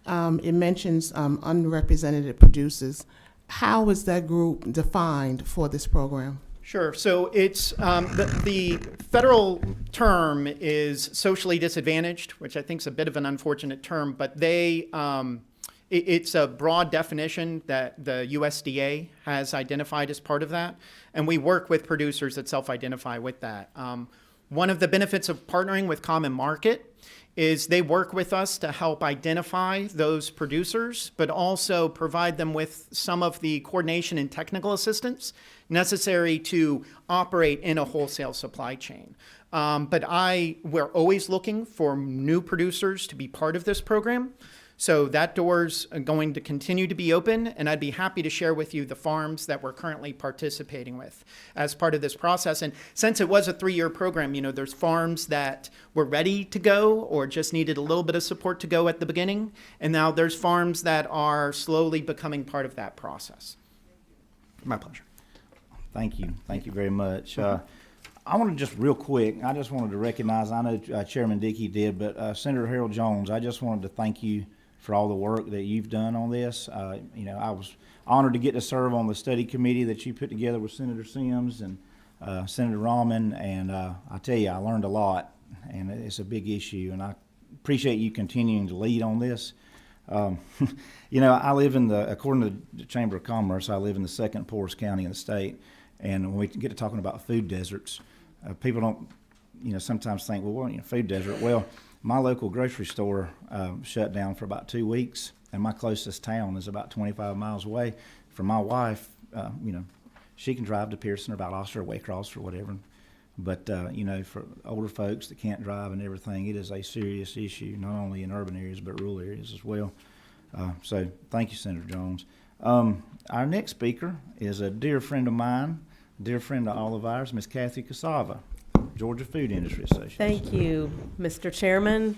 It mentions unrepresented producers. How is that group defined for this program? Sure. So it's the federal term is socially disadvantaged, which I think is a bit of an unfortunate term, but it's a broad definition that the USDA has identified as part of that, and we work with producers that self-identify with that. One of the benefits of partnering with Common Market is they work with us to help identify those producers, but also provide them with some of the coordination and technical assistance necessary to operate in a wholesale supply chain. But we're always looking for new producers to be part of this program. So that door's going to continue to be open, and I'd be happy to share with you the farms that we're currently participating with as part of this process. And since it was a 3-year program, there's farms that were ready to go or just needed a little bit of support to go at the beginning. And now there's farms that are slowly becoming part of that process. My pleasure. Thank you. Thank you very much. I want to just real quick, I just wanted to recognize, I know Chairman Dickey did, but Senator Harold Jones, I just wanted to thank you for all the work that you've done on this. I was honored to get to serve on the study committee that you put together with Senator Sims and Senator Rahman, and I tell you, I learned a lot, and it's a big issue, and I appreciate you continuing to lead on this. I live according to the Chamber of Commerce, I live in the second poorest county in the state, and when we get to talking about food deserts, people don't, sometimes think, well, food desert. Well, my local grocery store shut down for about 2 weeks, and my closest town is about 25 miles away. For my wife, she can drive to Pearson or Valdosta or Waycross or whatever. But, for older folks that can't drive and everything, it is a serious issue, not only in urban areas but rural areas as well. So thank you, Senator Jones. Our next speaker is a dear friend of mine, dear friend of all of ours, Ms. Kathy Cassava, Georgia Food Industry Association. Thank you, Mr. Chairman,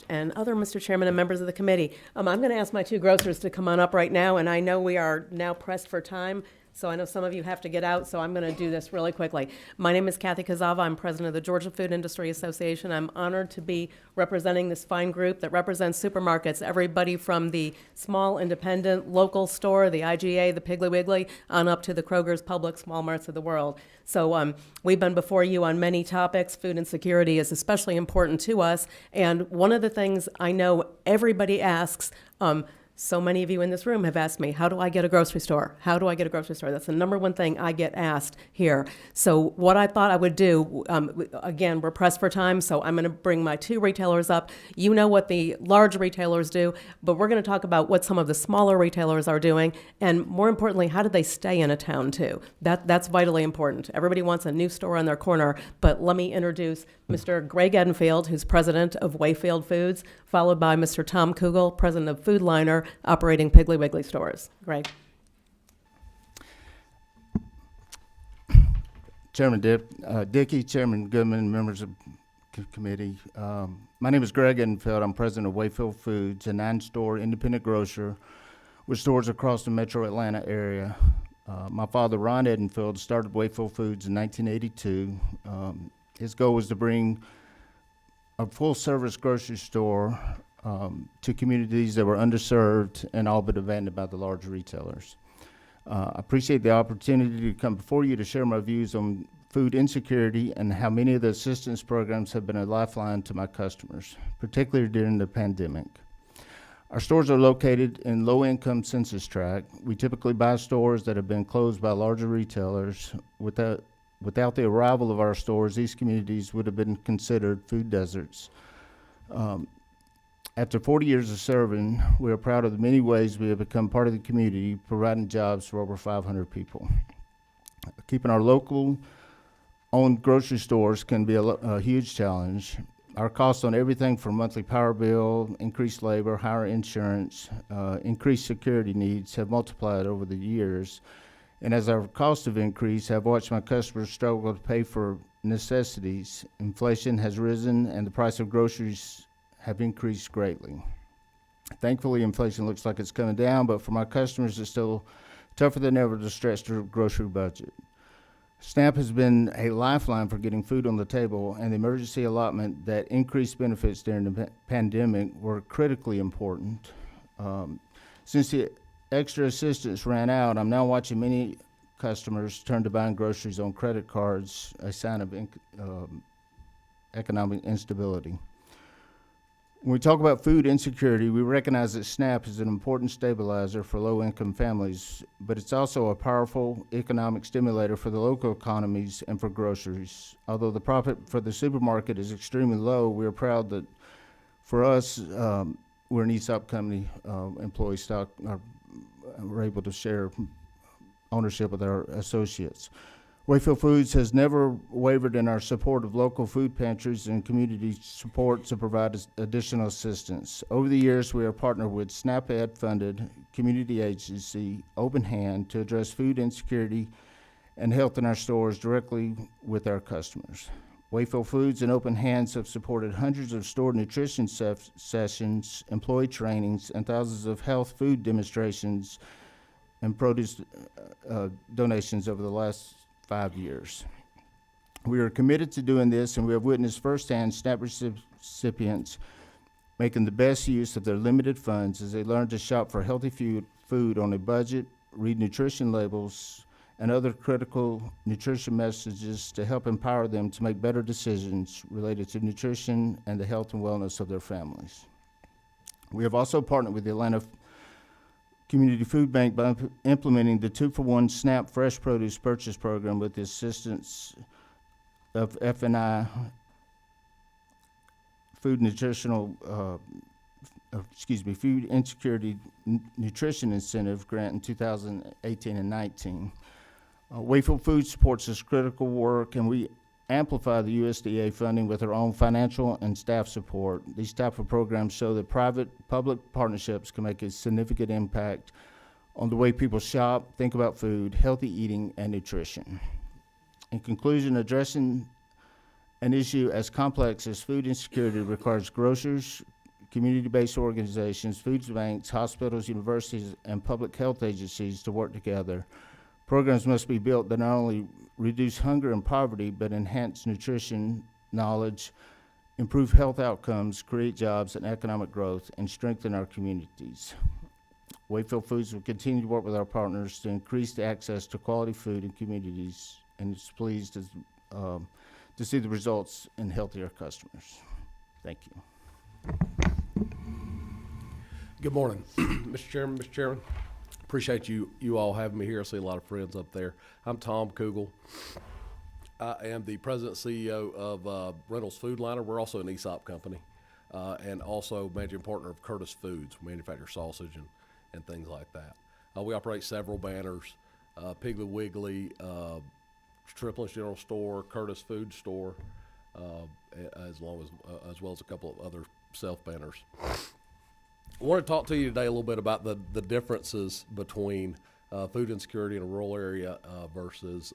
and other Mr. Chairman and members of the committee. I'm going to ask my two grocers to come on up right now, and I know we are now pressed for time, so I know some of you have to get out, so I'm going to do this really quickly. My name is Kathy Cassava. I'm president of the Georgia Food Industry Association. I'm honored to be representing this fine group that represents supermarkets, everybody from the small independent local store, the IGA, the Piggly Wiggly, on up to the Kroger's, Publix, Walmarts of the world. So we've been before you on many topics. Food insecurity is especially important to us. And one of the things I know everybody asks, So many of you in this room have asked me, how do I get a grocery store? How do I get a grocery store? That's the number one thing I get asked here. So what I thought I would do, again, we're pressed for time, so I'm going to bring my two retailers up. You know what the large retailers do, but we're going to talk about what some of the smaller retailers are doing, and more importantly, how do they stay in a town too? That's vitally important. Everybody wants a new store on their corner, but let me introduce Mr. Greg Edenfield, who's president of Wayfield Foods, followed by Mr. Tom Kugel, president of Food Liner, operating Piggly Wiggly stores. Greg. Chairman Dickey, Chairman Goodman, members of committee. My name is Greg Edenfield. I'm president of Wayfield Foods, a 9-store independent grocer with stores across the metro Atlanta area. My father, Ron Edenfield, started Wayfield Foods in 1982. His goal was to bring a full-service grocery store to communities that were underserved and all but abandoned by the large retailers. I appreciate the opportunity to come before you to share my views on food insecurity and how many of the assistance programs have been a lifeline to my customers, particularly during the pandemic. Our stores are located in low-income census tract. We typically buy stores that have been closed by larger retailers. Without the arrival of our stores, these communities would have been considered food deserts. After 40 years of serving, we are proud of the many ways we have become part of the community, providing jobs for over 500 people. Keeping our local owned grocery stores can be a huge challenge. Our costs on everything from monthly power bill, increased labor, higher insurance, increased security needs have multiplied over the years. And as our costs have increased, I've watched my customers struggle to pay for necessities. Inflation has risen and the price of groceries have increased greatly. Thankfully, inflation looks like it's coming down, but for my customers, it's still tougher than ever to stretch their grocery budget. SNAP has been a lifeline for getting food on the table, and the emergency allotment that increased benefits during the pandemic were critically important. Since the extra assistance ran out, I'm now watching many customers turn to buying groceries on credit cards, a sign of economic instability. When we talk about food insecurity, we recognize that SNAP is an important stabilizer for low-income families, but it's also a powerful economic stimulator for the local economies and for groceries. Although the profit for the supermarket is extremely low, we are proud that for us, we're an ESOP company, employee stock, we're able to share ownership with our associates. Wayfield Foods has never wavered in our support of local food pantries and community support to provide additional assistance. Over the years, we are partnered with SNAP-Ed-funded community agency, Open Hand, to address food insecurity and health in our stores directly with our customers. Wayfield Foods and Open Hands have supported hundreds of store nutrition sessions, employee trainings, and thousands of health food demonstrations and produce donations over the last 5 years. We are committed to doing this, and we have witnessed firsthand SNAP recipients making the best use of their limited funds as they learn to shop for healthy food on a budget, read nutrition labels, and other critical nutrition messages to help empower them to make better decisions related to nutrition and the health and wellness of their families. We have also partnered with the Atlanta Community Food Bank by implementing the 2-for-1 SNAP Fresh Produce Purchase Program with the assistance of FNI Food Insecurity Nutrition Incentive Grant in 2018 and 19. Wayfield Foods supports this critical work, and we amplify the USDA funding with our own financial and staff support. These type of programs show that private-public partnerships can make a significant impact on the way people shop, think about food, healthy eating, and nutrition. In conclusion, addressing an issue as complex as food insecurity requires grocers, community-based organizations, food banks, hospitals, universities, and public health agencies to work together. Programs must be built that not only reduce hunger and poverty, but enhance nutrition knowledge, improve health outcomes, create jobs and economic growth, and strengthen our communities. Wayfield Foods will continue to work with our partners to increase the access to quality food in communities, and is pleased to see the results in healthier customers. Thank you. Good morning, Mr. Chairman. Appreciate you all having me here. I see a lot of friends up there. I'm Tom Kugel. I am the president and CEO of Reynolds Food Liner. We're also an ESOP company, and also managing partner of Curtis Foods, manufacture sausage and things like that. We operate several banners, Piggly Wiggly, Triplin's General Store, Curtis Food Store, as well as a couple of other self banners. I want to talk to you today a little bit about the differences between food insecurity in a rural area versus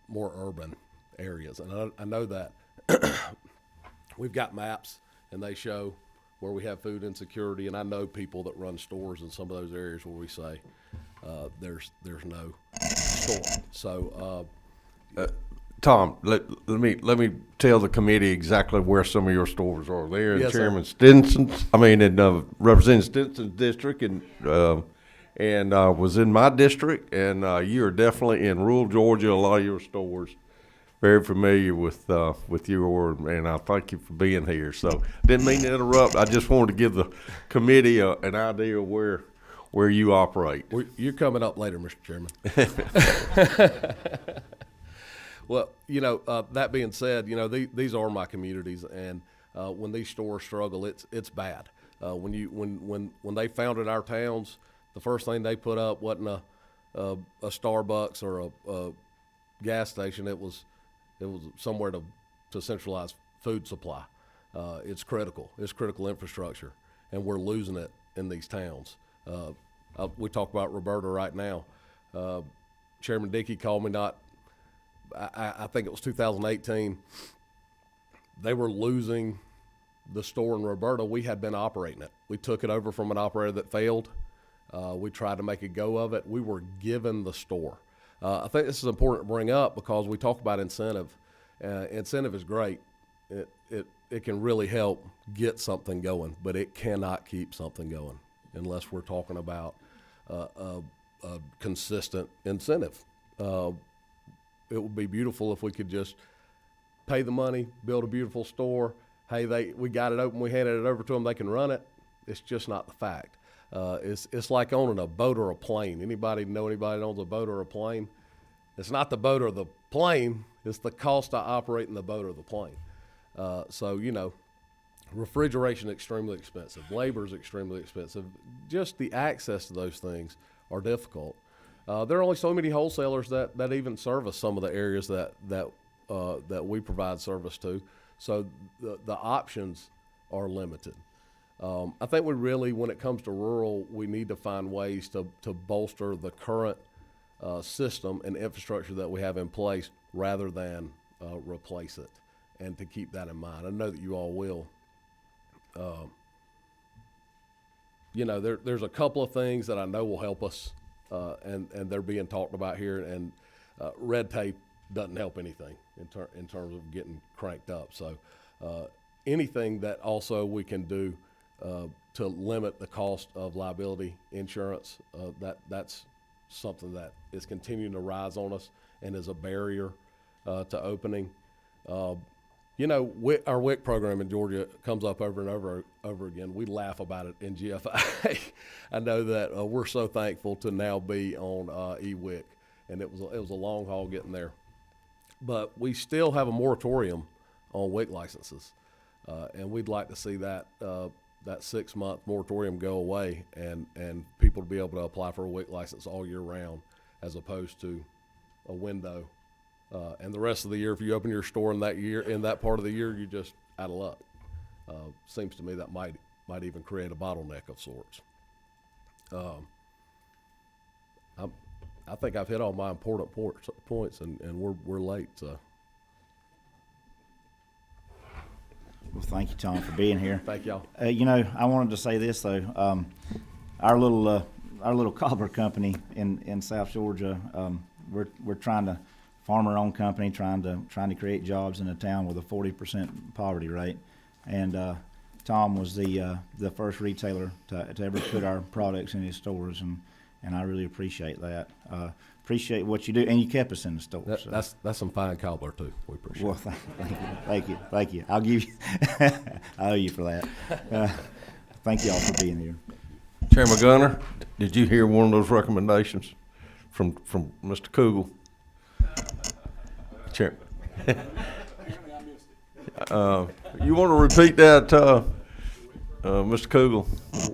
more urban areas. And I know that we've got maps and they show where we have food insecurity, and I know people that run stores in some of those areas where we say there's no store. So Tom, let me tell the committee exactly where some of your stores are. They're in Yes, sir. Chairman Stinson's, Representative Stinson's district, and was in my district. And you are definitely in rural Georgia. A lot of your stores, very familiar with your, and I thank you for being here. So didn't mean to interrupt. I just wanted to give the committee an idea of where you operate. You're coming up later, Mr. Chairman. Well, that being said, these are my communities, and when these stores struggle, it's bad. When they founded our towns, the first thing they put up wasn't a Starbucks or a gas station. It was somewhere to centralize food supply. It's critical. It's critical infrastructure, and we're losing it in these towns. We talk about Roberta right now. Chairman Dickey called me I think it was 2018. They were losing the store in Roberta. We had been operating it. We took it over from an operator that failed. We tried to make a go of it. We were given the store. I think this is important to bring up because we talk about incentive. Incentive is great. It can really help get something going, but it cannot keep something going unless we're talking about a consistent incentive. It would be beautiful if we could just pay the money, build a beautiful store. Hey, we got it open, we handed it over to them, they can run it. It's just not the fact. It's like owning a boat or a plane. Anybody that owns a boat or a plane? It's not the boat or the plane, it's the cost of operating the boat or the plane. Refrigeration is extremely expensive. Labor is extremely expensive. Just the access to those things are difficult. There are only so many wholesalers that even service some of the areas that we provide service to. So the options are limited. I think we really, when it comes to rural, we need to find ways to bolster the current system and infrastructure that we have in place rather than replace it, and to keep that in mind. I know that you all will. There's a couple of things that I know will help us. And they're being talked about here, and red tape doesn't help anything in terms of getting cranked up. So anything that also we can do to limit the cost of liability insurance, that's something that is continuing to rise on us and is a barrier to opening. Our WIC program in Georgia comes up over and over again. We laugh about it in GFI. I know that we're so thankful to now be on eWIC, and it was a long haul getting there. But we still have a moratorium on WIC licenses, and we'd like to see that 6-month moratorium go away, and people to be able to apply for a WIC license all year round, as opposed to a window. And the rest of the year, if you open your store in that part of the year, you're just out of luck. Seems to me that might even create a bottleneck of sorts. I think I've hit all my important points, and we're late. So. Well, thank you, Tom, for being here. Thank y'all. I wanted to say this though. Our little cobbler company in South Georgia, we're trying to farmer-owned company, trying to create jobs in a town with a 40% poverty rate, and Tom was the first retailer to ever put our products in his stores, and I really appreciate that. Appreciate what you do, and you kept us in the store. That's some fine cobbler too. We appreciate. Well, thank you. I'll give you. I owe you for that. thank you all for being here. Chairman Gunner, did you hear one of those recommendations from Mr. Kugel? Chair. You want to repeat that, Mr. Kugel?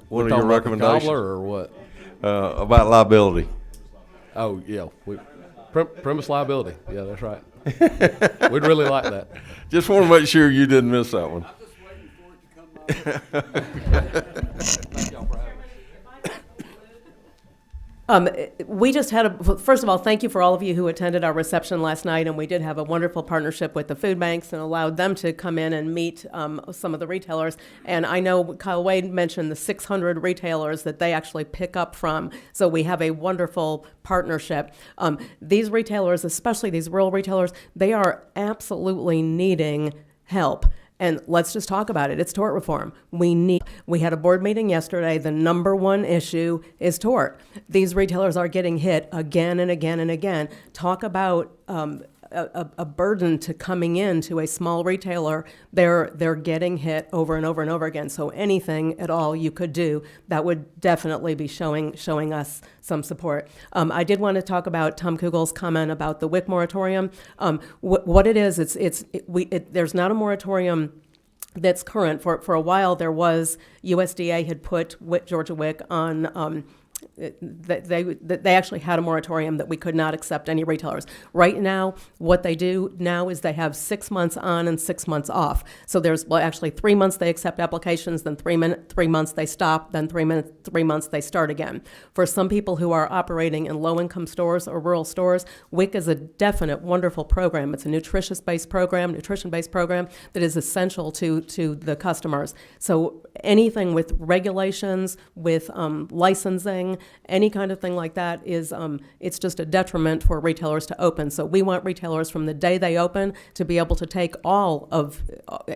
One of your recommendations Or what? about liability. Oh, yeah, premise liability, yeah, that's right. We'd really like that. Just want to make sure you didn't miss that one. We just had first of all, thank you for all of you who attended our reception last night, and we did have a wonderful partnership with the food banks and allowed them to come in and meet some of the retailers. And I know Kyle Wade mentioned the 600 retailers that they actually pick up from, so we have a wonderful partnership. These retailers, especially these rural retailers, they are absolutely needing help. And let's just talk about it. It's tort reform. We had a board meeting yesterday. The number one issue is tort. These retailers are getting hit again and again and again. Talk about a burden to coming in to a small retailer. They're getting hit over and over and over again. So anything at all you could do, that would definitely be showing us some support. I did want to talk about Tom Kugel's comment about the WIC moratorium. What it is, there's not a moratorium that's current. For a while, there was, USDA had put Georgia WIC on, they actually had a moratorium that we could not accept any retailers. Right now, what they do now is they have 6 months on and 6 months off. So there's actually 3 months they accept applications, then 3 months they stop, then 3 months they start again. For some people who are operating in low-income stores or rural stores, WIC is a definite, wonderful program. It's a nutrition-based program that is essential to the customers. So anything with regulations, with licensing, any kind of thing like that is it's just a detriment for retailers to open. So we want retailers from the day they open to be able to take all of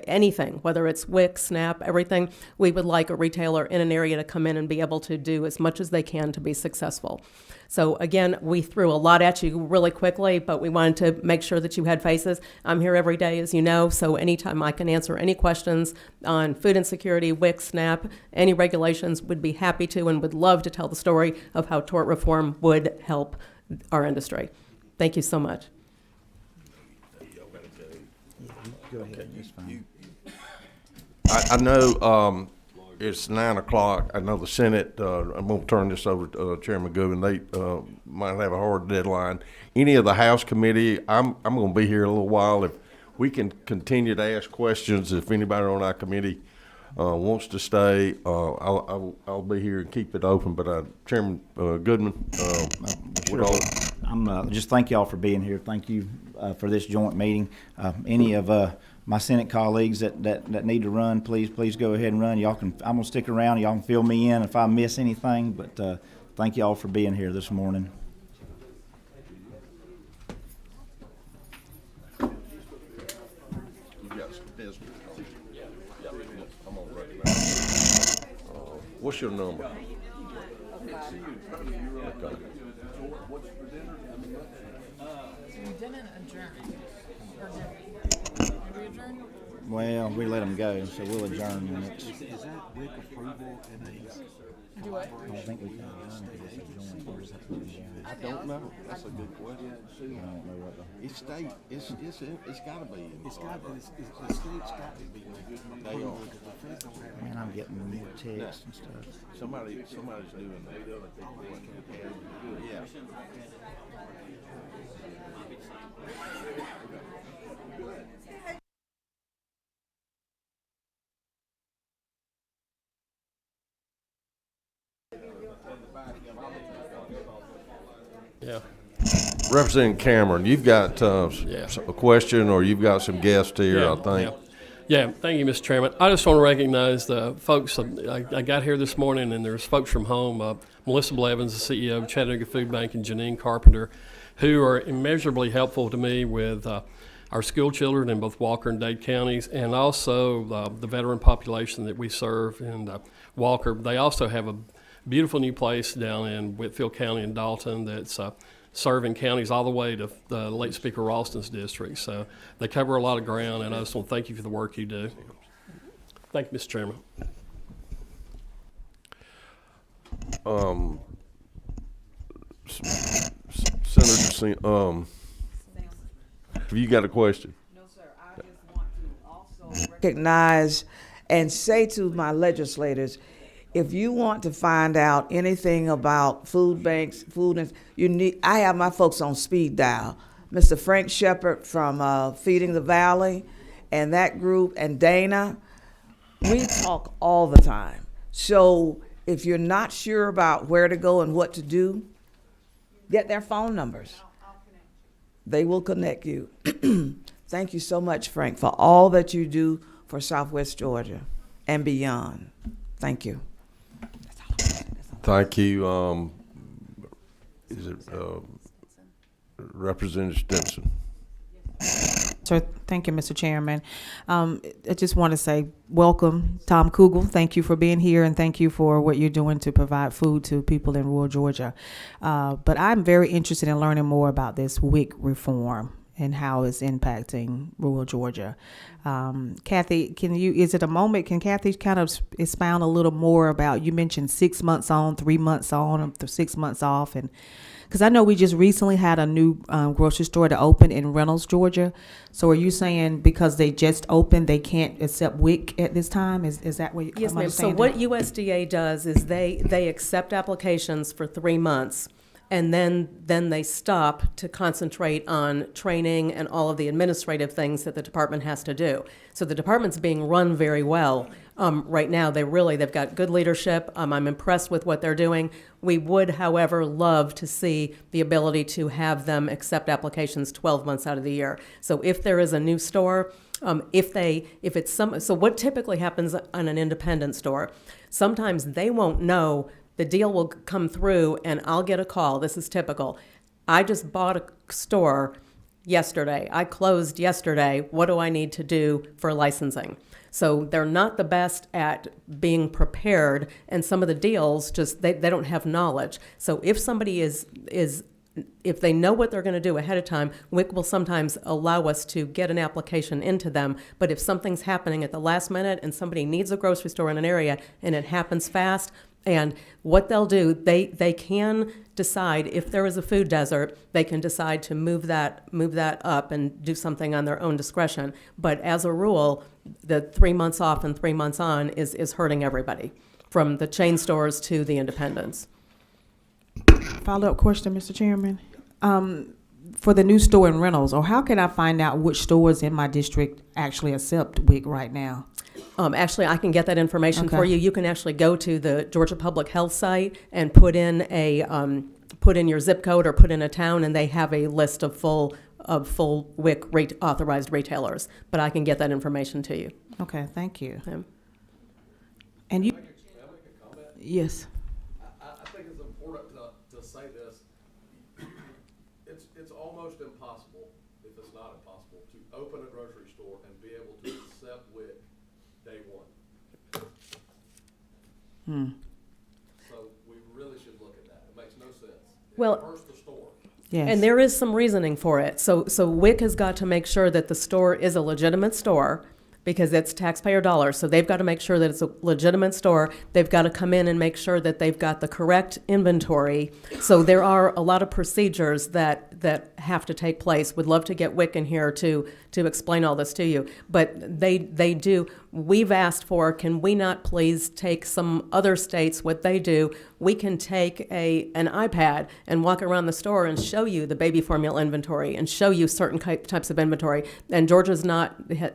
anything, whether it's WIC, SNAP, everything. We would like a retailer in an area to come in and be able to do as much as they can to be successful. So again, we threw a lot at you really quickly, but we wanted to make sure that you had faces. I'm here every day, as you know, so anytime I can answer any questions on food insecurity, WIC, SNAP, any regulations, would be happy to and would love to tell the story of how tort reform would help our industry. Thank you so much. Go ahead, it's fine. I know it's 9 o'clock. I know the Senate, I'm going to turn this over to Chairman Goodwin. They might have a hard deadline. Any of the House committee, I'm going to be here a little while. If we can continue to ask questions, if anybody on our committee wants to stay, I'll be here and keep it open. But Chairman Goodman, Sure. Just thank y'all for being here. Thank you for this joint meeting. Any of my Senate colleagues that need to run, please go ahead and run. I'm gonna stick around. Y'all can fill me in if I miss anything. But thank y'all for being here this morning. What's your number? Okay. Well, we let them go, so we'll adjourn next. Is that WIC approval in these? I don't think we can adjourn because it's a joint. Or is it a joint? I don't know. That's a good question. I don't know what the. It's state. It's got to be. It's got. The state's got to be. They are. Man, I'm getting more texts and stuff. Somebody's doing that. Yeah. Yeah. Representative Cameron, you've got a question, or you've got some guests here, I think. Yeah, thank you, Mr. Chairman. I just want to recognize the folks. I got here this morning, and there's folks from home. Melissa Blevins, the CEO of Chattanooga Food Bank, and Janine Carpenter, who are immeasurably helpful to me with our school children in both Walker and Dade counties, and also the veteran population that we serve in Walker. They also have a beautiful new place down in Whitfield County in Dalton that's serving counties all the way to the late Speaker Ralston's district. So they cover a lot of ground, and I just want to thank you for the work you do. Thank you, Mr. Chairman. Senator, have you got a question? No, sir. I just want to also recognize and say to my legislators, if you want to find out anything about food banks, I have my folks on speed dial. Mr. Frank Shepard from Feeding the Valley and that group, and Dana, we talk all the time. So if you're not sure about where to go and what to do, get their phone numbers. They will connect you. Thank you so much, Frank, for all that you do for Southwest Georgia and beyond. Thank you. Thank you. Is it Representative Stinson? Sir, thank you, Mr. Chairman. I just want to say welcome, Tom Kugel. Thank you for being here, and thank you for what you're doing to provide food to people in rural Georgia. But I'm very interested in learning more about this WIC reform and how it's impacting rural Georgia. Kathy, is it a moment? Can Kathy kind of expound a little more about, you mentioned 6 months on, 3 months on, 6 months off, and because I know we just recently had a new grocery store to open in Reynolds, Georgia. So are you saying because they just opened, they can't accept WIC at this time? Is that what Yes, I'm ma'am. So understanding? what USDA does is they accept applications for 3 months, and then they stop to concentrate on training and all of the administrative things that the department has to do. So the department's being run very well right now. They've got good leadership. I'm impressed with what they're doing. We would, however, love to see the ability to have them accept applications 12 months out of the year. So if there is a new store, so what typically happens on an independent store, sometimes they won't know. The deal will come through and I'll get a call. This is typical. I just bought a store yesterday. I closed yesterday. What do I need to do for licensing? So they're not the best at being prepared, and some of the deals just they don't have knowledge. So if somebody if they know what they're going to do ahead of time, WIC will sometimes allow us to get an application into them. But if something's happening at the last minute and somebody needs a grocery store in an area and it happens fast, and what they'll do, they can decide if there is a food desert, they can decide to move that up and do something on their own discretion. But as a rule, the 3 months off and 3 months on is hurting everybody, from the chain stores to the independents. Follow-up question, Mr. Chairman. For the new store in Reynolds, or how can I find out which stores in my district actually accept WIC right now? Actually, I can get that information Okay. for you. You can actually go to the Georgia Public Health site and put in your zip code or put in a town, and they have a list of full WIC authorized retailers. But I can get that information to you. Okay, thank you. Yeah. And you? Can I make a comment? Yes. I think it's important to say this. It's almost impossible, if it's not impossible, to open a grocery store and be able to accept WIC day one. So we really should look at that. It makes no sense. Well, It hurts the store. Yes. And there is some reasoning for it. So WIC has got to make sure that the store is a legitimate store, because it's taxpayer dollars. So they've got to make sure that it's a legitimate store. They've got to come in and make sure that they've got the correct inventory. So there are a lot of procedures that have to take place. Would love to get WIC in here to explain all this to you. But they do. We've asked for, can we not please take some other states what they do? We can take an iPad and walk around the store and show you the baby formula inventory and show you certain types of inventory. And Georgia's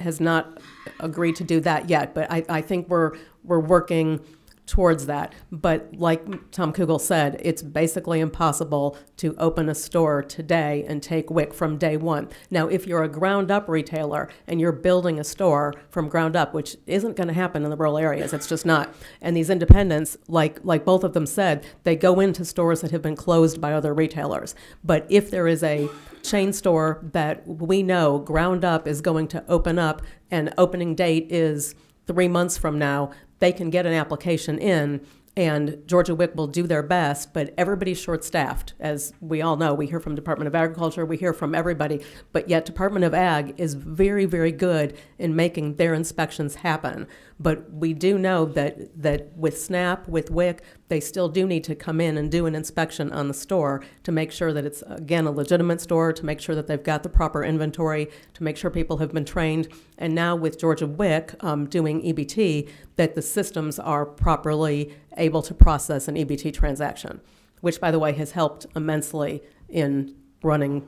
has not agreed to do that yet. But I think we're working towards that. But like Tom Kugel said, it's basically impossible to open a store today and take WIC from day one. Now, if you're a ground up retailer and you're building a store from ground up, which isn't going to happen in the rural areas, it's just not. And these independents, like both of them said, they go into stores that have been closed by other retailers. But if there is a chain store that we know ground up is going to open up and opening date is 3 months from now, they can get an application in And Georgia WIC will do their best, but everybody's short-staffed. As we all know, we hear from Department of Agriculture, we hear from everybody, but yet Department of Ag is very, very good in making their inspections happen. But we do know that with SNAP, with WIC, they still do need to come in and do an inspection on the store to make sure that it's, again, a legitimate store, to make sure that they've got the proper inventory, to make sure people have been trained. And now with Georgia WIC doing EBT, that the systems are properly able to process an EBT transaction, which, by the way, has helped immensely in running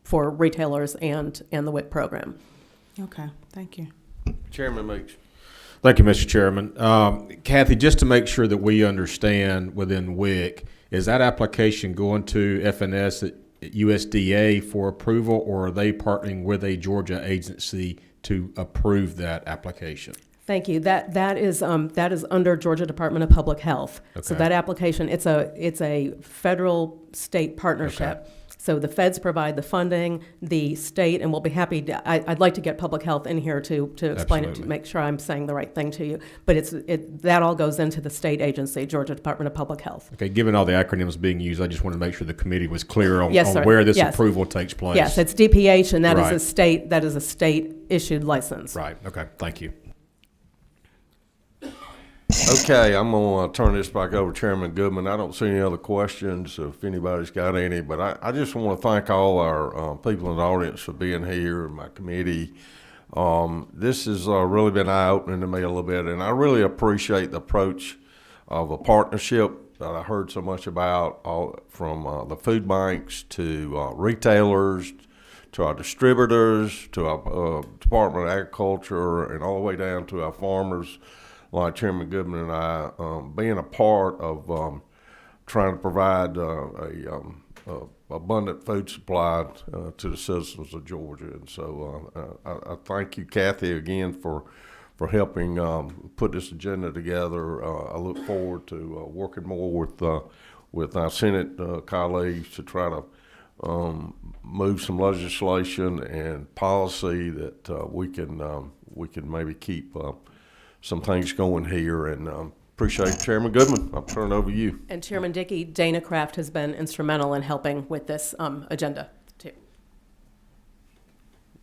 for retailers and the WIC program. Okay, thank you. Chairman Meeks. Thank you, Mr. Chairman. Kathy, just to make sure that we understand within WIC, is that application going to FNS at USDA for approval, or are they partnering with a Georgia agency to approve that application? Thank you. That is under Georgia Department of Public Health. Okay. So that application, it's a federal state partnership. Okay. So the feds provide the funding, the state, and we'll be happy to, I'd like to get public health in here to explain it, to Absolutely. make sure I'm saying the right thing to you. But that all goes into the state agency, Georgia Department of Public Health. Okay, given all the acronyms being used, I just wanted to make sure the committee was clear on, Yes, sir. where this Yes. approval takes place. Yes, it's DPH, and that Right. is a state issued license. Right, okay, thank you. Okay, I'm going to turn this back over to Chairman Goodman. I don't see any other questions if anybody's got any, but I just want to thank all our people in the audience for being here and my committee. This has really been eye-opening to me a little bit, and I really appreciate the approach of a partnership that I heard so much about, from the food banks to retailers to our distributors to our Department of Agriculture and all the way down to our farmers, like Chairman Goodman and I, being a part of trying to provide a abundant food supply to the citizens of Georgia. And so I thank you, Kathy, again for helping put this agenda together. I look forward to working more with our Senate colleagues to try to move some legislation and policy that we can maybe keep some things going here, and appreciate Chairman Goodman. I'll turn it over to you. And Chairman Dickey, Dana Kraft has been instrumental in helping with this agenda, too.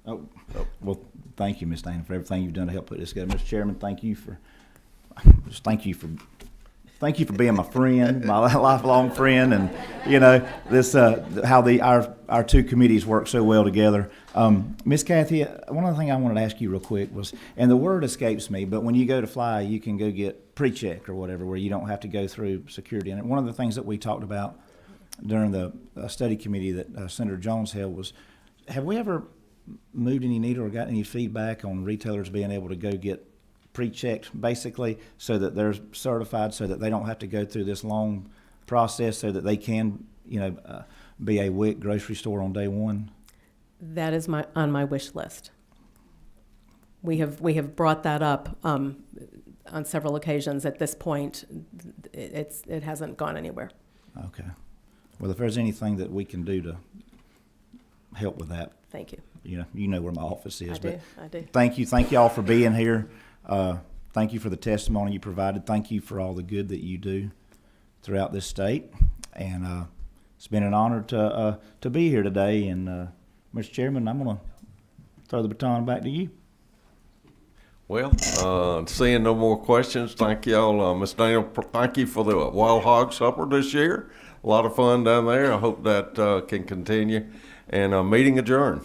Well, thank you, Ms. Dana, for everything you've done to help put this together. Mr. Chairman, thank you for being my friend, my lifelong friend, and this how our two committees work so well together. Miss Kathy, one other thing I wanted to ask you real quick was, and the word escapes me, but when you go to fly, you can go get pre-checked or whatever, where you don't have to go through security. And one of the things that we talked about during the study committee that Senator Jones held was, have we ever moved any needle or got any feedback on retailers being able to go get pre-checked, basically, so that they're certified, so that they don't have to go through this long process, so that they can, be a WIC grocery store on day one? That is on my wish list. We have brought that up on several occasions. At this point, it hasn't gone anywhere. Okay. Well, if there's anything that we can do to help with that, Thank you. You know where my office is. I do. Thank you all for being here. Thank you for the testimony you provided. Thank you for all the good that you do throughout this state, and it's been an honor to be here today. And Mr. Chairman, I'm going to throw the baton back to you. Well, seeing no more questions, thank y'all. Ms. Daniel, thank you for the Wild Hog Supper this year. A lot of fun down there. I hope that can continue. And meeting adjourned.